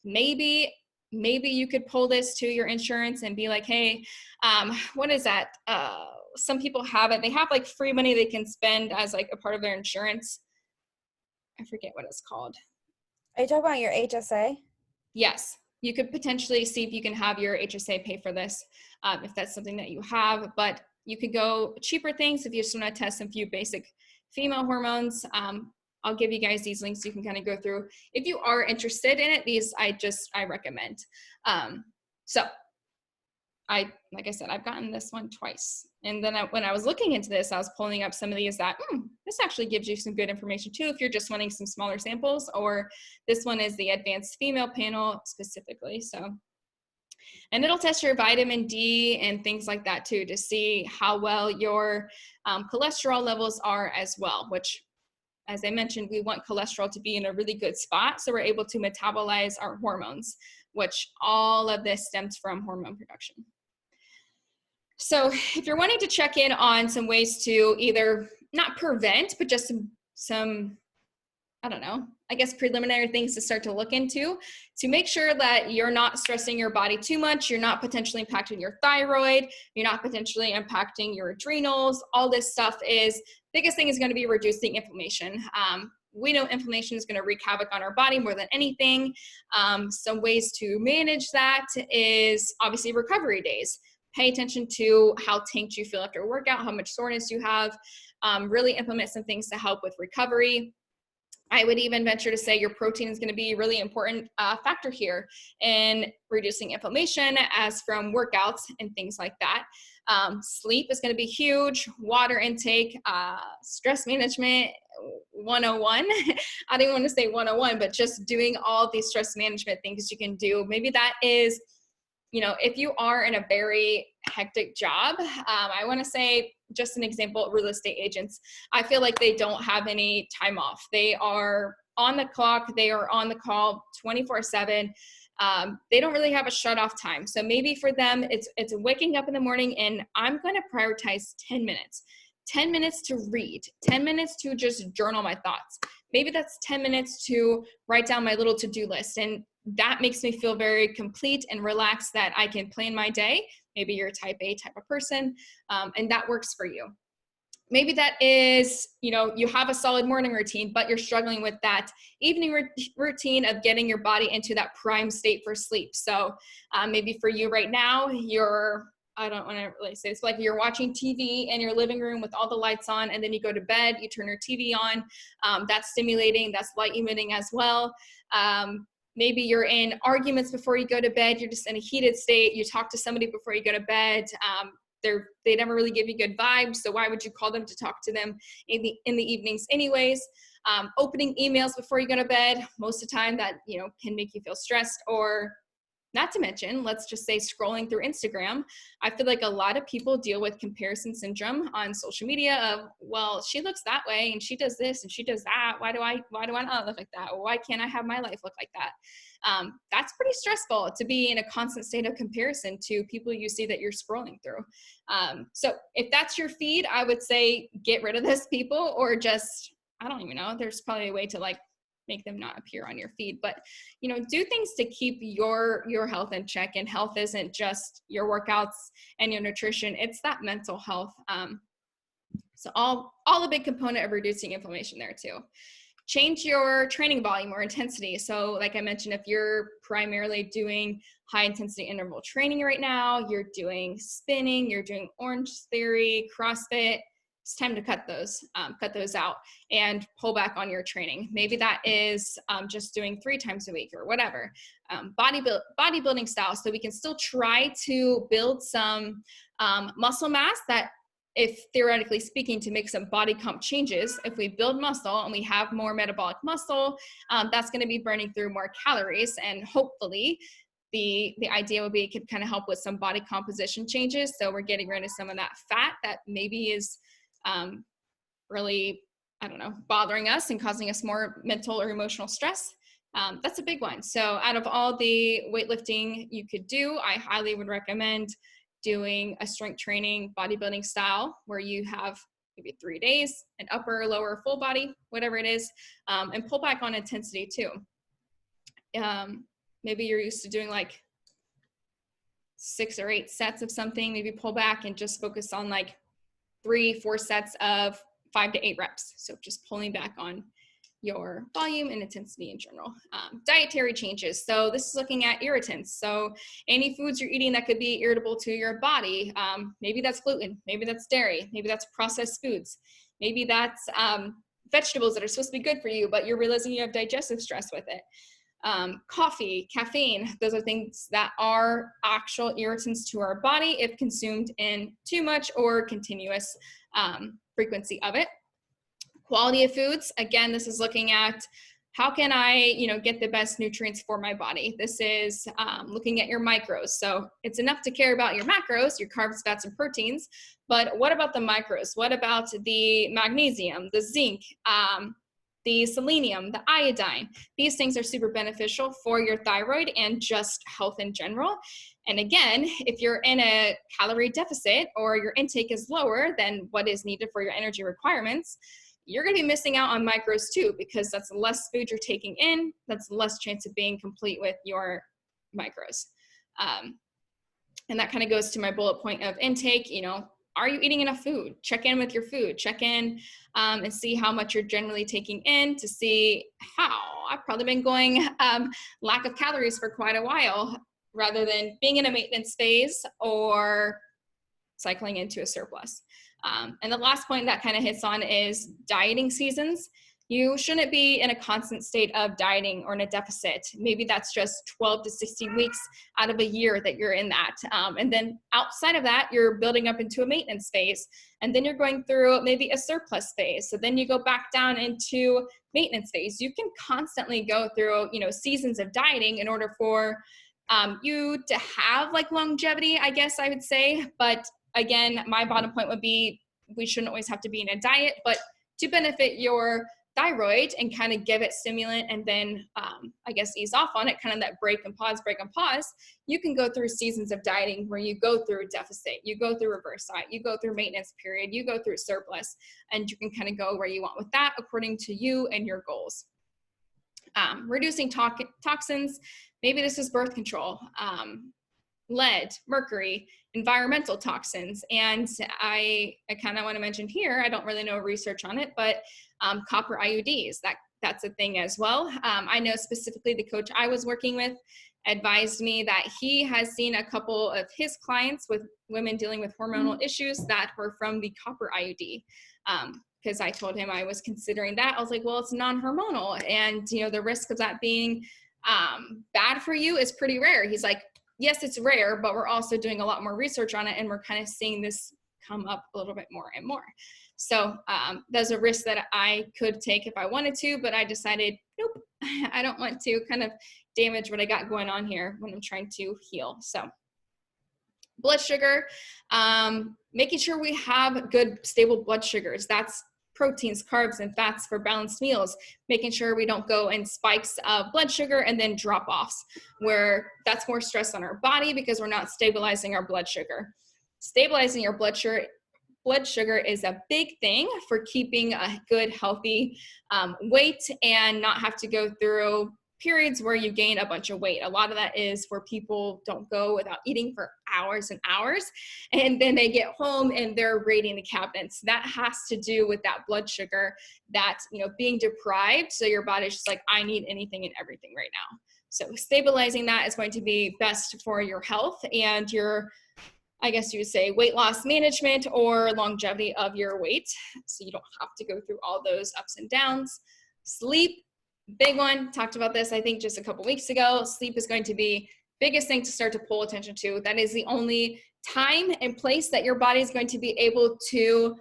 Maybe you could pull this to your insurance and be like, hey, what is that? Some people have it. They have like free money they can spend as like a part of their insurance. I forget what it's called. Are you talking about your HSA? Yes. You could potentially see if you can have your HSA pay for this, if that's something that you have, but you could go cheaper things if you just want to test some few basic female hormones. I'll give you guys these links so you can kind of go through. If you are interested in it, these I recommend. Like I said, I've gotten this one twice. And then when I was looking into this, I was pulling up some of these that, this actually gives you some good information too, if you're just wanting some smaller samples, or this one is the advanced female panel specifically. So, and it'll test your vitamin D and things like that too, to see how well your cholesterol levels are as well, which, as I mentioned, we want cholesterol to be in a really good spot so we're able to metabolize our hormones, which all of this stems from hormone production. So if you're wanting to check in on some ways to either not prevent, but just some I don't know, I guess preliminary things to start to look into to make sure that you're not stressing your body too much, you're not potentially impacting your thyroid, you're not potentially impacting your adrenals, all this stuff is, biggest thing is going to be reducing inflammation. We know inflammation is going to wreak havoc on our body more than anything. Some ways to manage that is obviously recovery days. Pay attention to how tanked you feel after a workout, how much soreness you have. Really implement some things to help with recovery. I would even venture to say your protein is going to be a really important factor here in reducing inflammation as from workouts and things like that. Sleep is going to be huge. Water intake, stress management 101. I don't even want to say 101, but just doing all these stress management things you can do. Maybe that is, you know, if you are in a very hectic job, I want to say, just an example, real estate agents, I feel like they don't have any time off. They are on the clock. They are on the call 24/7. They don't really have a shut off time. So maybe for them, it's waking up in the morning and I'm going to prioritize 10 minutes. 10 minutes to read, 10 minutes to just journal my thoughts. Maybe that's 10 minutes to write down my little to-do list. And that makes me feel very complete and relaxed that I can plan my day. Maybe you're a type A type of person, and that works for you. Maybe that is, you have a solid morning routine, but you're struggling with that evening routine of getting your body into that prime state for sleep. So maybe for you right now, I don't want to really say this, but like you're watching TV in your living room with all the lights on, and then you go to bed, you turn your TV on. That's stimulating, that's light emitting as well. Maybe you're in arguments before you go to bed, you're just in a heated state, you talk to somebody before you go to bed. They never really give you good vibes, so why would you call them to talk to them in the evenings anyways? Opening emails before you go to bed, most of the time that can make you feel stressed, or not to mention, let's just say scrolling through Instagram. I feel like a lot of people deal with comparison syndrome on social media of, well, she looks that way and she does this and she does that. Why do I not look like that? Or why can't I have my life look like that? That's pretty stressful to be in a constant state of comparison to people you see that you're scrolling through. So if that's your feed, I would say get rid of those people, or just, I don't even know, there's probably a way to make them not appear on your feed, but do things to keep your health in check. And health isn't just your workouts and your nutrition, it's that mental health. So all a big component of reducing inflammation there too. Change your training volume or intensity. So like I mentioned, if you're primarily doing high intensity interval training right now, you're doing spinning, you're doing Orange Theory, CrossFit, it's time to cut those out and pull back on your training. Maybe that is just doing 3 times a week or whatever. Bodybuilding style, so we can still try to build some muscle mass that, if theoretically speaking, to make some body comp changes, if we build muscle and we have more metabolic muscle, that's going to be burning through more calories, and hopefully the idea would be it could kind of help with some body composition changes. So we're getting rid of some of that fat that maybe is really, bothering us and causing us more mental or emotional stress. That's a big one. So out of all the weightlifting you could do, I highly would recommend doing a strength training bodybuilding style where you have maybe 3 days, an upper, lower, full body, whatever it is, and pull back on intensity too. Maybe you're used to doing like 6 or 8 sets of something, maybe pull back and just focus on like 3-4 sets of 5 to 8 reps. So just pulling back on your volume and intensity in general. Dietary changes. So this is looking at irritants. So any foods you're eating that could be irritable to your body. Maybe that's gluten, maybe that's dairy, maybe that's processed foods. Maybe that's vegetables that are supposed to be good for you, but you're realizing you have digestive stress with it. Coffee, caffeine, those are things that are actual irritants to our body if consumed in too much or continuous frequency of it. Quality of foods, again, this is looking at how can I, get the best nutrients for my body. This is looking at your macros. So it's enough to care about your macros, your carbs, fats, and proteins, but what about the micros? What about the magnesium, the zinc, the selenium, the iodine? These things are super beneficial for your thyroid and just health in general. And again, if you're in a calorie deficit or your intake is lower than what is needed for your energy requirements, you're going to be missing out on micros too, because that's less food you're taking in. That's less chance of being complete with your micros. And that kind of goes to my bullet point of intake. Are you eating enough food? Check in with your food. Check in and see how much you're generally taking in to see how. I've probably been going lack of calories for quite a while rather than being in a maintenance phase or cycling into a surplus. And the last point that kind of hits on is dieting seasons. You shouldn't be in a constant state of dieting or in a deficit. Maybe that's just 12 to 16 weeks out of a year that you're in that. And then outside of that, you're building up into a maintenance phase. And then you're going through maybe a surplus phase. So then you go back down into maintenance phase. You can constantly go through, seasons of dieting in order for you to have like longevity, I guess I would say. But again, my bottom point would be we shouldn't always have to be in a diet, but to benefit your thyroid and kind of give it stimulant and then I guess ease off on it, kind of that break and pause, you can go through seasons of dieting where you go through deficit, you go through reverse diet, you go through maintenance period, you go through surplus, and you can kind of go where you want with that according to you and your goals. Reducing toxins, maybe this is birth control, lead, mercury, environmental toxins. And I kind of want to mention here, I don't really know research on it, but copper IUDs, that's a thing as well. I know specifically the coach I was working with advised me that he has seen a couple of his clients with women dealing with hormonal issues that were from the copper IUD. Because I told him I was considering that. I was like, well, it's non-hormonal, and the risk of that being bad for you is pretty rare. He's like, yes, it's rare, but we're also doing a lot more research on it, and we're kind of seeing this come up a little bit more and more. So there's a risk that I could take if I wanted to, but I decided, nope, I don't want to kind of damage what I got going on here when I'm trying to heal. So blood sugar, making sure we have good, stable blood sugars. That's proteins, carbs, and fats for balanced meals, making sure we don't go in spikes of blood sugar and then drop-offs, where that's more stress on our body because we're not stabilizing our blood sugar. Stabilizing your blood sugar is a big thing for keeping a good, healthy weight and not have to go through periods where you gain a bunch of weight. A lot of that is where people don't go without eating for hours and hours, and then they get home and they're raiding the cabinets. That has to do with that blood sugar, that being deprived. So your body's just like, I need anything and everything right now. So stabilizing that is going to be best for your health and your, I guess you would say, weight loss management or longevity of your weight. So you don't have to go through all those ups and downs. Sleep, big one. Talked about this, I think, just a couple weeks ago. Sleep is going to be biggest thing to start to pull attention to. That is the only time and place that your body is going to be able to,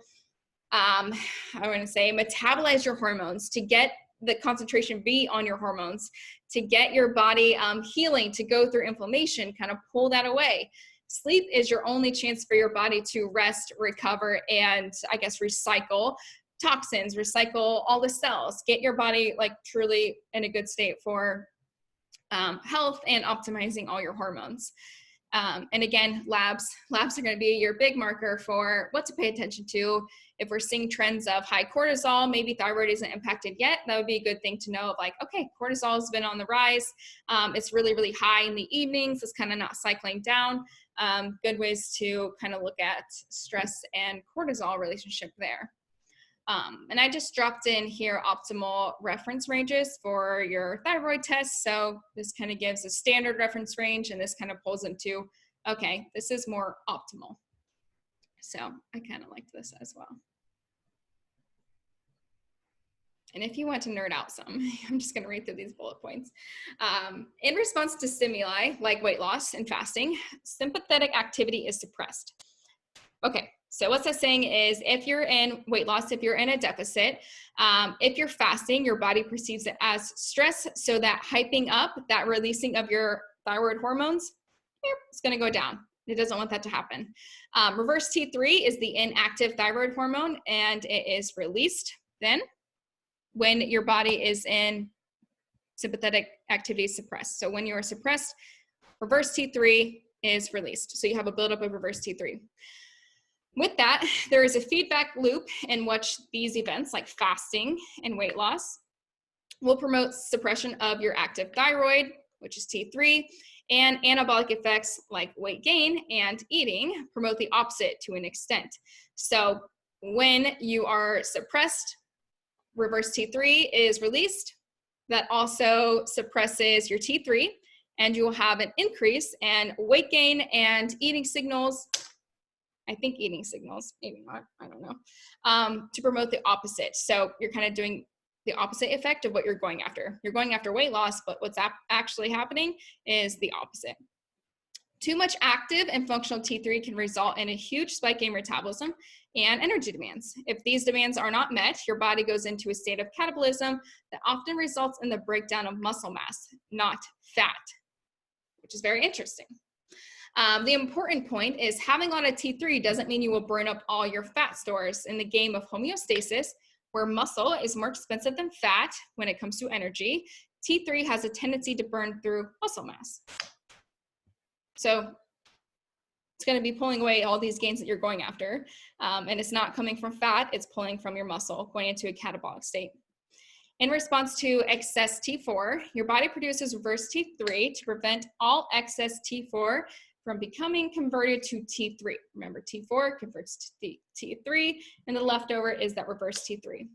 I want to say, metabolize your hormones, to get the concentration be on your hormones, to get your body healing, to go through inflammation, kind of pull that away. Sleep is your only chance for your body to rest, recover, and I guess recycle toxins, recycle all the cells, get your body like truly in a good state for health and optimizing all your hormones. And again, labs are going to be your big marker for what to pay attention to. If we're seeing trends of high cortisol, maybe thyroid isn't impacted yet, that would be a good thing to know, of like, okay, cortisol has been on the rise. It's really, really high in the evenings. It's kind of not cycling down. Good ways to kind of look at stress and cortisol relationship there. And I just dropped in here optimal reference ranges for your thyroid test. So this kind of gives a standard reference range, and this kind of pulls into, okay, this is more optimal. So I kind of liked this as well. And if you want to nerd out some, I'm just going to read through these bullet points. In response to stimuli like weight loss and fasting, sympathetic activity is suppressed. Okay, so what that's saying is, if you're in weight loss, if you're in a deficit, if you're fasting, your body perceives it as stress, so that hyping up, that releasing of your thyroid hormones, it's going to go down. It doesn't want that to happen. Reverse T3 is the inactive thyroid hormone, and it is released then when your body is in sympathetic activity suppressed. So when you are suppressed, reverse T3 is released. So you have a buildup of reverse T3. With that, there is a feedback loop in which these events, like fasting and weight loss, will promote suppression of your active thyroid, which is T3, and anabolic effects like weight gain and eating promote the opposite to an extent. So when you are suppressed, reverse T3 is released. That also suppresses your T3, and you will have an increase in weight gain and eating signals. I think eating signals, maybe not, I don't know, to promote the opposite. So you're kind of doing the opposite effect of what you're going after. You're going after weight loss, but what's actually happening is the opposite. Too much active and functional T3 can result in a huge spike in metabolism and energy demands. If these demands are not met, your body goes into a state of catabolism that often results in the breakdown of muscle mass, not fat, which is very interesting. The important point is, having a lot of T3 doesn't mean you will burn up all your fat stores. In the game of homeostasis, where muscle is more expensive than fat when it comes to energy, T3 has a tendency to burn through muscle mass. So it's going to be pulling away all these gains that you're going after. And it's not coming from fat, it's pulling from your muscle, going into a catabolic state. In response to excess T4, your body produces reverse T3 to prevent all excess T4 from becoming converted to T3. Remember, T4 converts to T3, and the leftover is that reverse T3.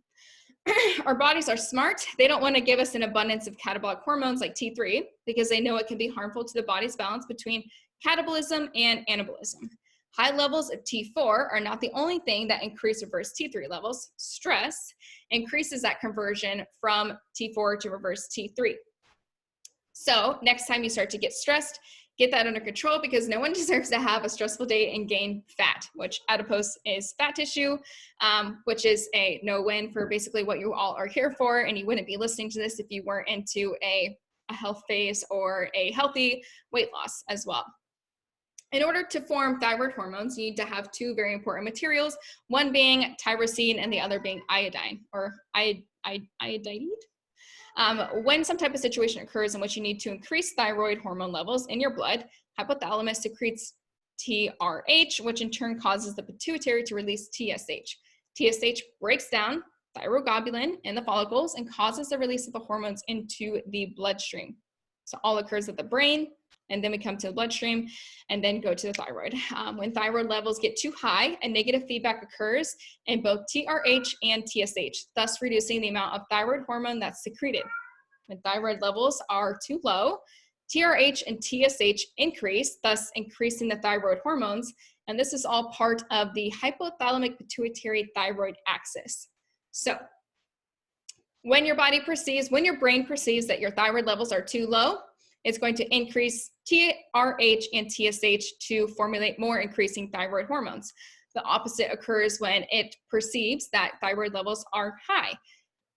Our bodies are smart. They don't want to give us an abundance of catabolic hormones like T3 because they know it can be harmful to the body's balance between catabolism and anabolism. High levels of T4 are not the only thing that increase reverse T3 levels. Stress increases that conversion from T4 to reverse T3. So next time you start to get stressed, get that under control, because no one deserves to have a stressful day and gain fat, which adipose is fat tissue, which is a no-win for basically what you all are here for. And you wouldn't be listening to this if you weren't into a health phase or a healthy weight loss as well. In order to form thyroid hormones, you need to have two very important materials, one being tyrosine and the other being iodine or iodide. When some type of situation occurs in which you need to increase thyroid hormone levels in your blood, hypothalamus secretes TRH, which in turn causes the pituitary to release TSH. TSH breaks down thyroglobulin in the follicles and causes the release of the hormones into the bloodstream. So all occurs at the brain, and then we come to the bloodstream and then go to the thyroid. When thyroid levels get too high, a negative feedback occurs in both TRH and TSH, thus reducing the amount of thyroid hormone that's secreted. When thyroid levels are too low, TRH and TSH increase, thus increasing the thyroid hormones, and this is all part of the hypothalamic pituitary thyroid axis. So when your brain perceives that your thyroid levels are too low, it's going to increase TRH and TSH to formulate more increasing thyroid hormones. The opposite occurs when it perceives that thyroid levels are high.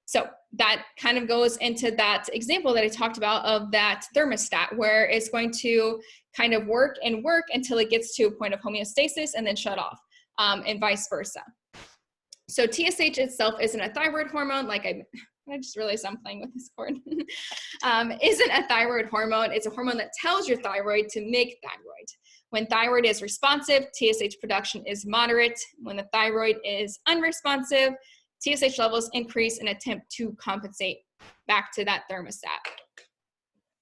So that kind of goes into that example that I talked about of that thermostat, where it's going to kind of work and work until it gets to a point of homeostasis and then shut off, and vice versa. So TSH itself isn't a thyroid hormone, like I just realized I'm playing with this cord. Isn't a thyroid hormone. It's a hormone that tells your thyroid to make thyroid. When thyroid is responsive, TSH production is moderate. When the thyroid is unresponsive, TSH levels increase in an attempt to compensate back to that thermostat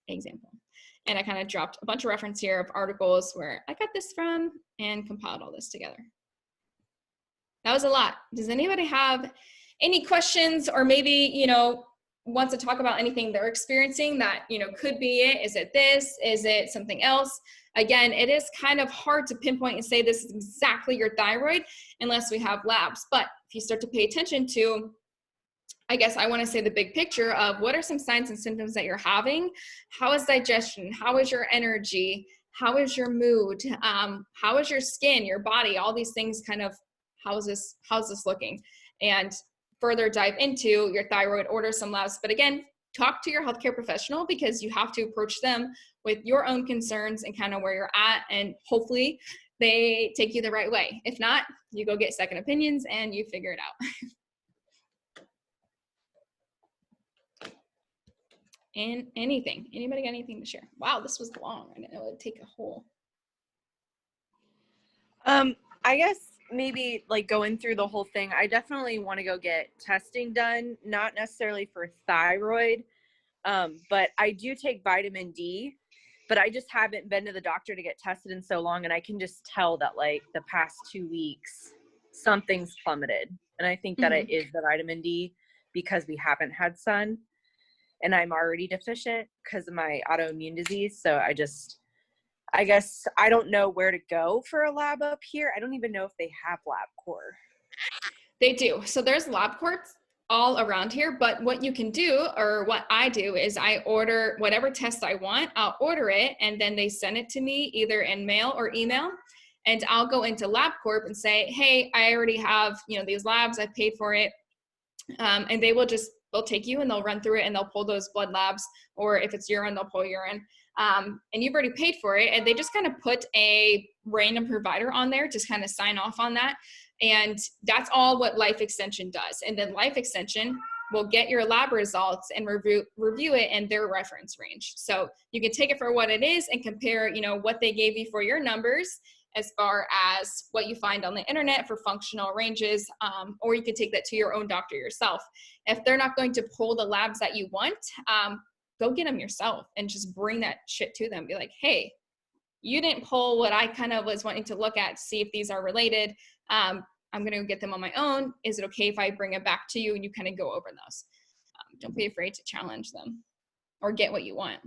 example. And I kind of dropped a bunch of reference here of articles where I got this from and compiled all this together. That was a lot. Does anybody have any questions, or maybe, wants to talk about anything they're experiencing that, could be it? Is it this? Is it something else? Again, it is kind of hard to pinpoint and say this is exactly your thyroid unless we have labs. But if you start to pay attention to, I guess I want to say the big picture of what are some signs and symptoms that you're having? How is digestion? How is your energy? How is your mood? How is your skin, your body? All these things kind of, how's this looking? And further dive into your thyroid, order some labs. But again, talk to your healthcare professional, because you have to approach them with your own concerns and kind of where you're at, and hopefully they take you the right way. If not, you go get second opinions and you figure it out. And anybody got anything to share? Wow, this was long. I didn't know it would take a whole. I guess maybe like going through the whole thing, I definitely want to go get testing done, not necessarily for thyroid, but I do take vitamin D, but I just haven't been to the doctor to get tested in so long. And I can just tell that like the past 2 weeks, something's plummeted. And I think that it is the vitamin D, because we haven't had sun and I'm already deficient because of my autoimmune disease. So I guess I don't know where to go for a lab up here. I don't even know if they have Labcorp. They do. So there's Labcorp all around here, but what you can do, or what I do, is I order whatever test I want. I'll order it, and then they send it to me either in mail or email. And I'll go into Labcorp and say, hey, I already have, these labs, I paid for it. And they'll take you and they'll run through it and they'll pull those blood labs, or if it's urine, they'll pull urine. And you've already paid for it, and they just kind of put a random provider on there, just kind of sign off on that. And that's all what Life Extension does. And then Life Extension will get your lab results and review it in their reference range. So you can take it for what it is and compare, what they gave you for your numbers as far as what you find on the internet for functional ranges, or you could take that to your own doctor yourself. If they're not going to pull the labs that you want, go get them yourself and just bring that shit to them. Be like, hey, you didn't pull what I kind of was wanting to look at to see if these are related. I'm going to get them on my own. Is it okay if I bring it back to you and you kind of go over those? Don't be afraid to challenge them or get what you want.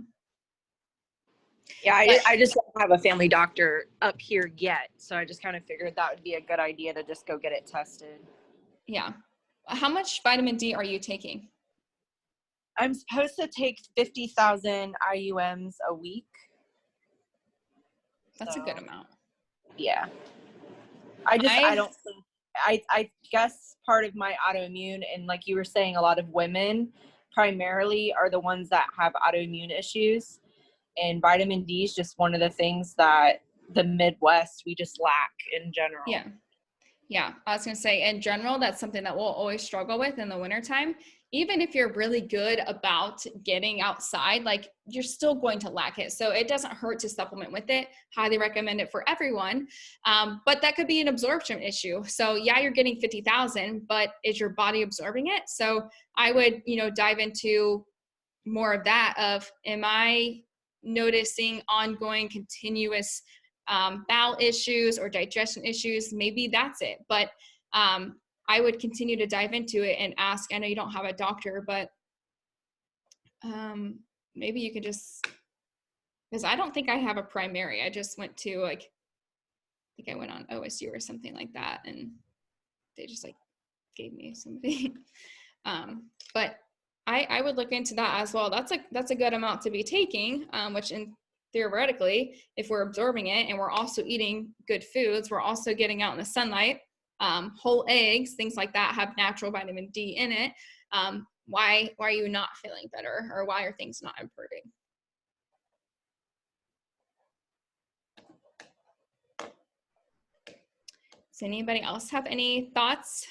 Yeah, I just don't have a family doctor up here yet. So I just kind of figured that would be a good idea to just go get it tested. Yeah. How much vitamin D are you taking? I'm supposed to take 50,000 IUMs a week. That's a good amount. Yeah. I guess part of my autoimmune, and like you were saying, a lot of women primarily are the ones that have autoimmune issues. And vitamin D is just one of the things that the Midwest, we just lack in general. Yeah. Yeah. I was going to say, in general, that's something that we'll always struggle with in the wintertime. Even if you're really good about getting outside, like you're still going to lack it. So it doesn't hurt to supplement with it. Highly recommend it for everyone. But that could be an absorption issue. So yeah, you're getting 50,000, but is your body absorbing it? So I would, dive into more of that of, am I noticing ongoing continuous bowel issues or digestion issues? Maybe that's it. But I would continue to dive into it and ask. I know you don't have a doctor, but maybe you could just, because I don't think I have a primary. I just went to I think I went on OSU or something like that, and they just gave me something. But I would look into that as well. That's a good amount to be taking, which theoretically, if we're absorbing it and we're also eating good foods, we're also getting out in the sunlight, whole eggs, things like that have natural vitamin D in it. Why are you not feeling better, or why are things not improving? Does anybody else have any thoughts?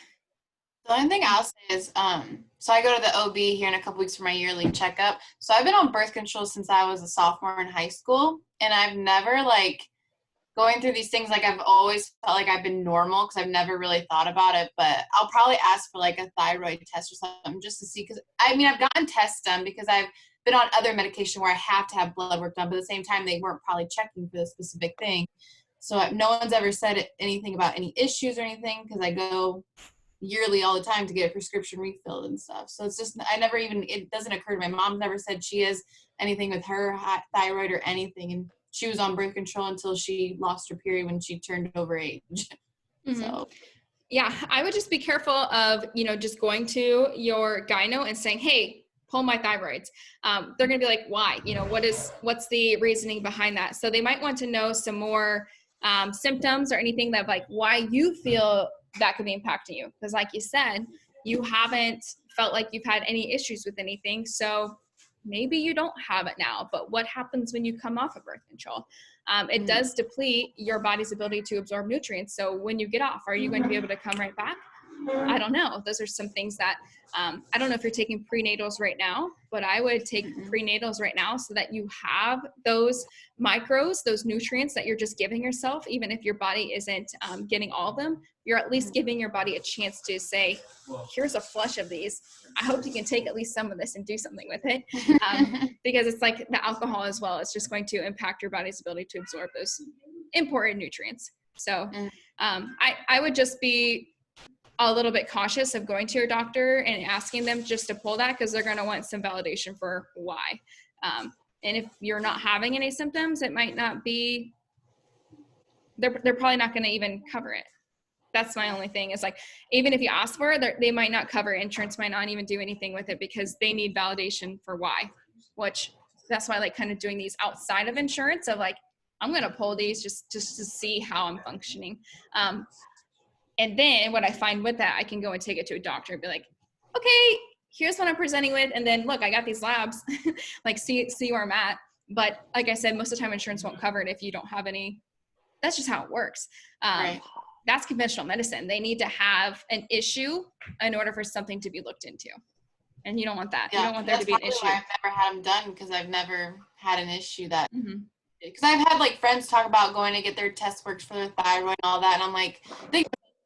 The only thing I'll say is, so I go to the OB here in a couple weeks for my yearly checkup. So I've been on birth control since I was a sophomore in high school, and I've never going through these things. I've always felt like I've been normal because I've never really thought about it. But I'll probably ask for a thyroid test or something just to see, because I've gotten tests done because I've been on other medication where I have to have blood work done, but at the same time they weren't probably checking for the specific thing. So no one's ever said anything about any issues or anything, because I go yearly all the time to get a prescription refilled and stuff. So it's just, it doesn't occur to me. My mom's never said she has anything with her thyroid or anything. And she was on birth control until she lost her period when she turned over age. Mm-hmm. So yeah, I would just be careful of, just going to your gyno and saying, hey, pull my thyroids. They're going to be like, why? What's the reasoning behind that? So they might want to know some more symptoms or anything that why you feel that could be impacting you. Because like you said, you haven't felt like you've had any issues with anything. So maybe you don't have it now, but what happens when you come off of birth control? It does deplete your body's ability to absorb nutrients. So when you get off, are you going to be able to come right back? I don't know. Those are some things that, I don't know if you're taking prenatals right now, but I would take prenatals right now so that you have those micros, those nutrients that you're just giving yourself. Even if your body isn't getting all of them, you're at least giving your body a chance to say, here's a flush of these. I hope you can take at least some of this and do something with it. Because it's like the alcohol as well. It's just going to impact your body's ability to absorb those important nutrients. So I would just be a little bit cautious of going to your doctor and asking them just to pull that, because they're going to want some validation for why. And if you're not having any symptoms, it might not be, they're probably not going to even cover it. That's my only thing is even if you ask for it, they might not cover it. Insurance might not even do anything with it because they need validation for why, which that's why I kind of doing these outside of insurance of I'm going to pull these just to see how I'm functioning. And then what I find with that, I can go and take it to a doctor and be like, okay, here's what I'm presenting with. And then look, I got these labs, see where I'm at. But like I said, most of the time insurance won't cover it if you don't have any. That's just how it works. Right. That's conventional medicine. They need to have an issue in order for something to be looked into. And you don't want that. Yeah, you don't want there to be an issue. I've never had them done because I've never had an issue that because I've had like friends talk about going to get their test works for their thyroid and all that, and I'm like,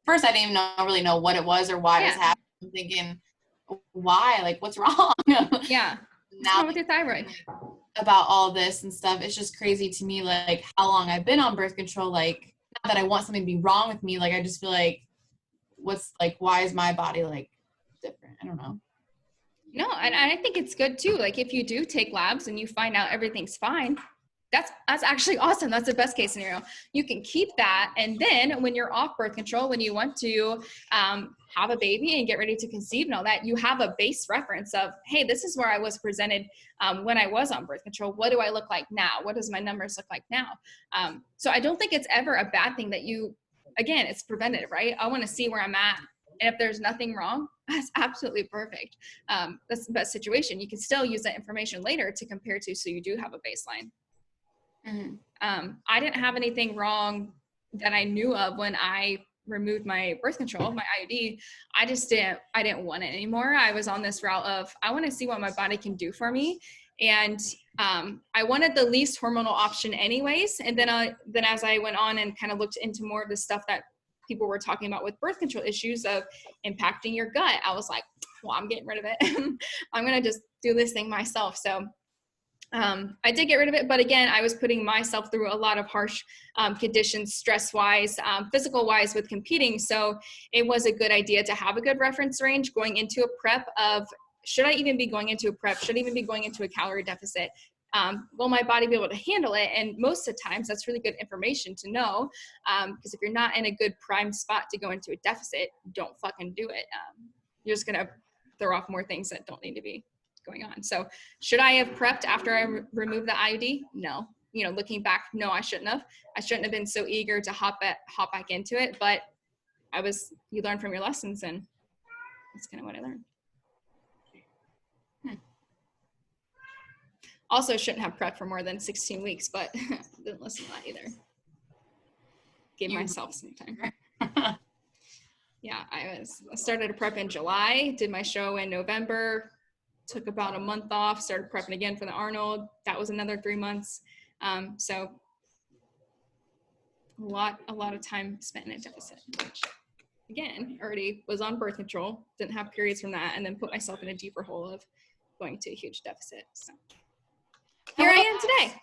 first I didn't even really know what it was or why it was happening. I'm thinking, why? Like, what's wrong? Yeah. What's Now wrong with your thyroid? about all this and stuff, it's just crazy to me, like how long I've been on birth control. Like, not that I want something to be wrong with me. Like, I just feel like, why is my body like different? I don't know. No, and I think it's good too. Like if you do take labs and you find out everything's fine, that's actually awesome. That's the best case scenario. You can keep that. And then when you're off birth control, when you want to have a baby and get ready to conceive and all that, you have a base reference of, hey, this is where I was presented when I was on birth control. What do I look like now? What does my numbers look like now? So I don't think it's ever a bad thing that again, it's preventative, right? I want to see where I'm at. And if there's nothing wrong, that's absolutely perfect. That's the best situation. You can still use that information later to compare to, so you do have a baseline. Mm-hmm. I didn't have anything wrong that I knew of when I removed my birth control, my IUD. I didn't want it anymore. I was on this route of, I want to see what my body can do for me. And I wanted the least hormonal option anyways. And then as I went on and kind of looked into more of the stuff that people were talking about with birth control issues of impacting your gut, I was like, well, I'm getting rid of it. I'm going to just do this thing myself. So I did get rid of it, but again, I was putting myself through a lot of harsh conditions, stress-wise, physical-wise with competing. So it was a good idea to have a good reference range going into a prep of, should I even be going into a prep? Should I even be going into a calorie deficit? Will my body be able to handle it? And most of the times that's really good information to know, because if you're not in a good prime spot to go into a deficit, don't fucking do it. You're just going to throw off more things that don't need to be going on. So should I have prepped after I removed the IUD? No. Looking back, no, I shouldn't have. I shouldn't have been so eager to hop back into it, but you learn from your lessons, and that's kind of what I learned. Also shouldn't have prepped for more than 16 weeks, but didn't listen to that either. Gave myself some time. Yeah, I started a prep in July, did my show in November, took about a month off, started prepping again for the Arnold. That was another 3 months. So a lot of time spent in a deficit, which again, already was on birth control, didn't have periods from that, and then put myself in a deeper hole of going to a huge deficit. So here I am today.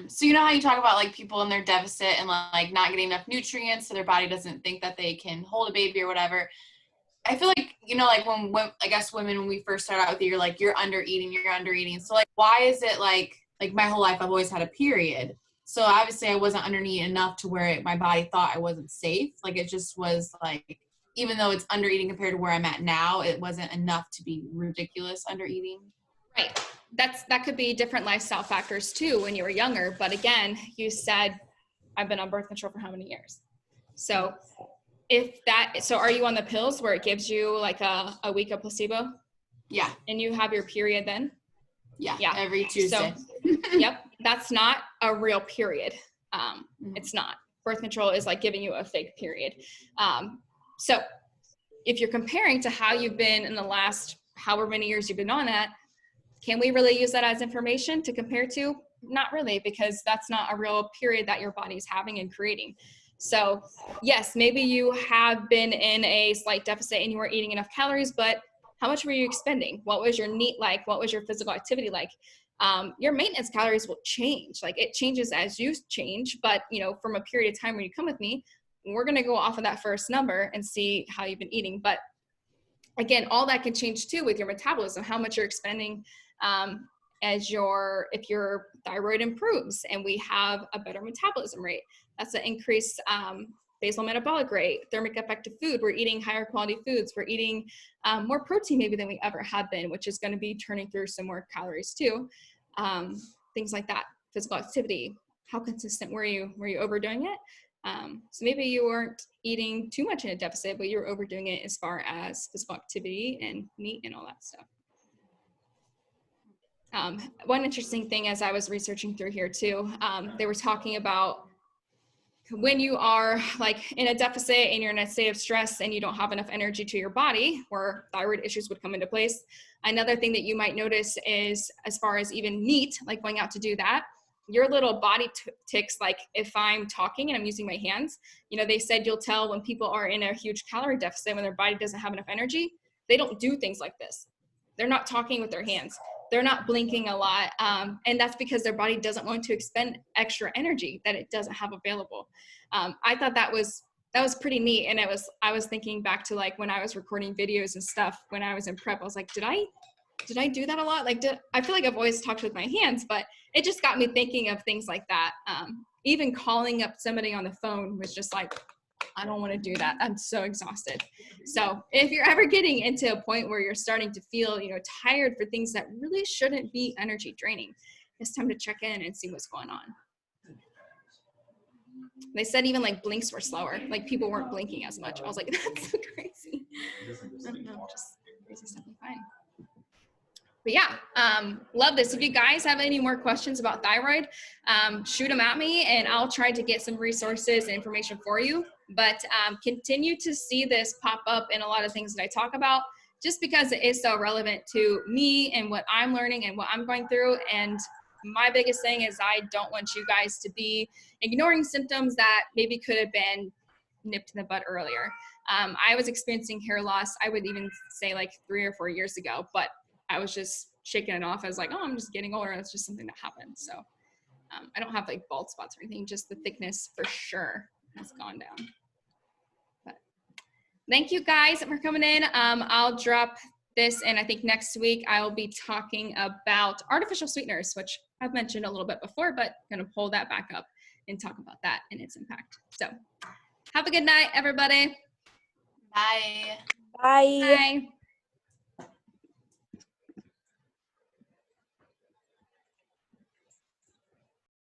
So you know how you talk about like people in their deficit and like not getting enough nutrients, so their body doesn't think that they can hold a baby or whatever. I feel like, like when I guess women, when we first start out with you, you're like, you're under eating. So like, why is it like my whole life I've always had a period. So obviously I wasn't under eating enough to where my body thought I wasn't safe. Like it just was like, even though it's under eating compared to where I'm at now, it wasn't enough to be ridiculous under eating. Right. That could be different lifestyle factors too when you were younger. But again, you said I've been on birth control for how many years? So so are you on the pills where it gives you like a week of placebo? Yeah. And you have your period then? Yeah. Every Tuesday. So, yep. That's not a real period. It's not. Birth control is like giving you a fake period. So if you're comparing to how you've been in the last however many years you've been on that, can we really use that as information to compare to? Not really, because that's not a real period that your body's having and creating. So yes, maybe you have been in a slight deficit and you were eating enough calories, but how much were you expending? What was your NEAT like? What was your physical activity like? Your maintenance calories will change. Like it changes as you change, but from a period of time when you come with me, we're going to go off of that first number and see how you've been eating. But again, all that can change too with your metabolism, how much you're expending if your thyroid improves and we have a better metabolism rate. That's an increased basal metabolic rate, thermic effect of food. We're eating higher quality foods. We're eating more protein maybe than we ever have been, which is going to be turning through some more calories too. Things like that. Physical activity. How consistent were you? Were you overdoing it? So maybe you weren't eating too much in a deficit, but you were overdoing it as far as physical activity and NEAT and all that stuff. One interesting thing as I was researching through here too, they were talking about when you are like in a deficit and you're in a state of stress and you don't have enough energy to your body, where thyroid issues would come into place. Another thing that you might notice is, as far as even NEAT, like going out to do that, your little body ticks, like if I'm talking and I'm using my hands, you know, they said you'll tell when people are in a huge calorie deficit, when their body doesn't have enough energy, they don't do things like this. They're not talking with their hands. They're not blinking a lot. And that's because their body doesn't want to expend extra energy that it doesn't have available. I thought that was pretty neat. And I was thinking back to like when I was recording videos and stuff, when I was in prep, I was like, did I do that a lot? Like, I feel like I've always talked with my hands, but it just got me thinking of things like that. Even calling up somebody on the phone was just like, I don't want to do that. I'm so exhausted. So if you're ever getting into a point where you're starting to feel, you know, tired for things that really shouldn't be energy draining, it's time to check in and see what's going on. They said even like blinks were slower. Like people weren't blinking as much. I was like, that's so crazy. I don't know, just crazy stuff. I'm fine. But yeah, love this. If you guys have any more questions about thyroid, shoot them at me and I'll try to get some resources and information for you. But continue to see this pop up in a lot of things that I talk about, just because it is so relevant to me and what I'm learning and what I'm going through. And my biggest thing is I don't want you guys to be ignoring symptoms that maybe could have been nipped in the bud earlier. I was experiencing hair loss, I would even say like 3 or 4 years ago, but I was just shaking it off. I was like, oh, I'm just getting older. That's just something that happened. So I don't have like bald spots or anything, just the thickness for sure has gone down. But thank you guys for coming in. I'll drop this, and I think next week I'll be talking about artificial sweeteners, which I've mentioned a little bit before, but I'm gonna pull that back up and talk about that and its impact. So have a good night, everybody. Bye. Bye. Bye.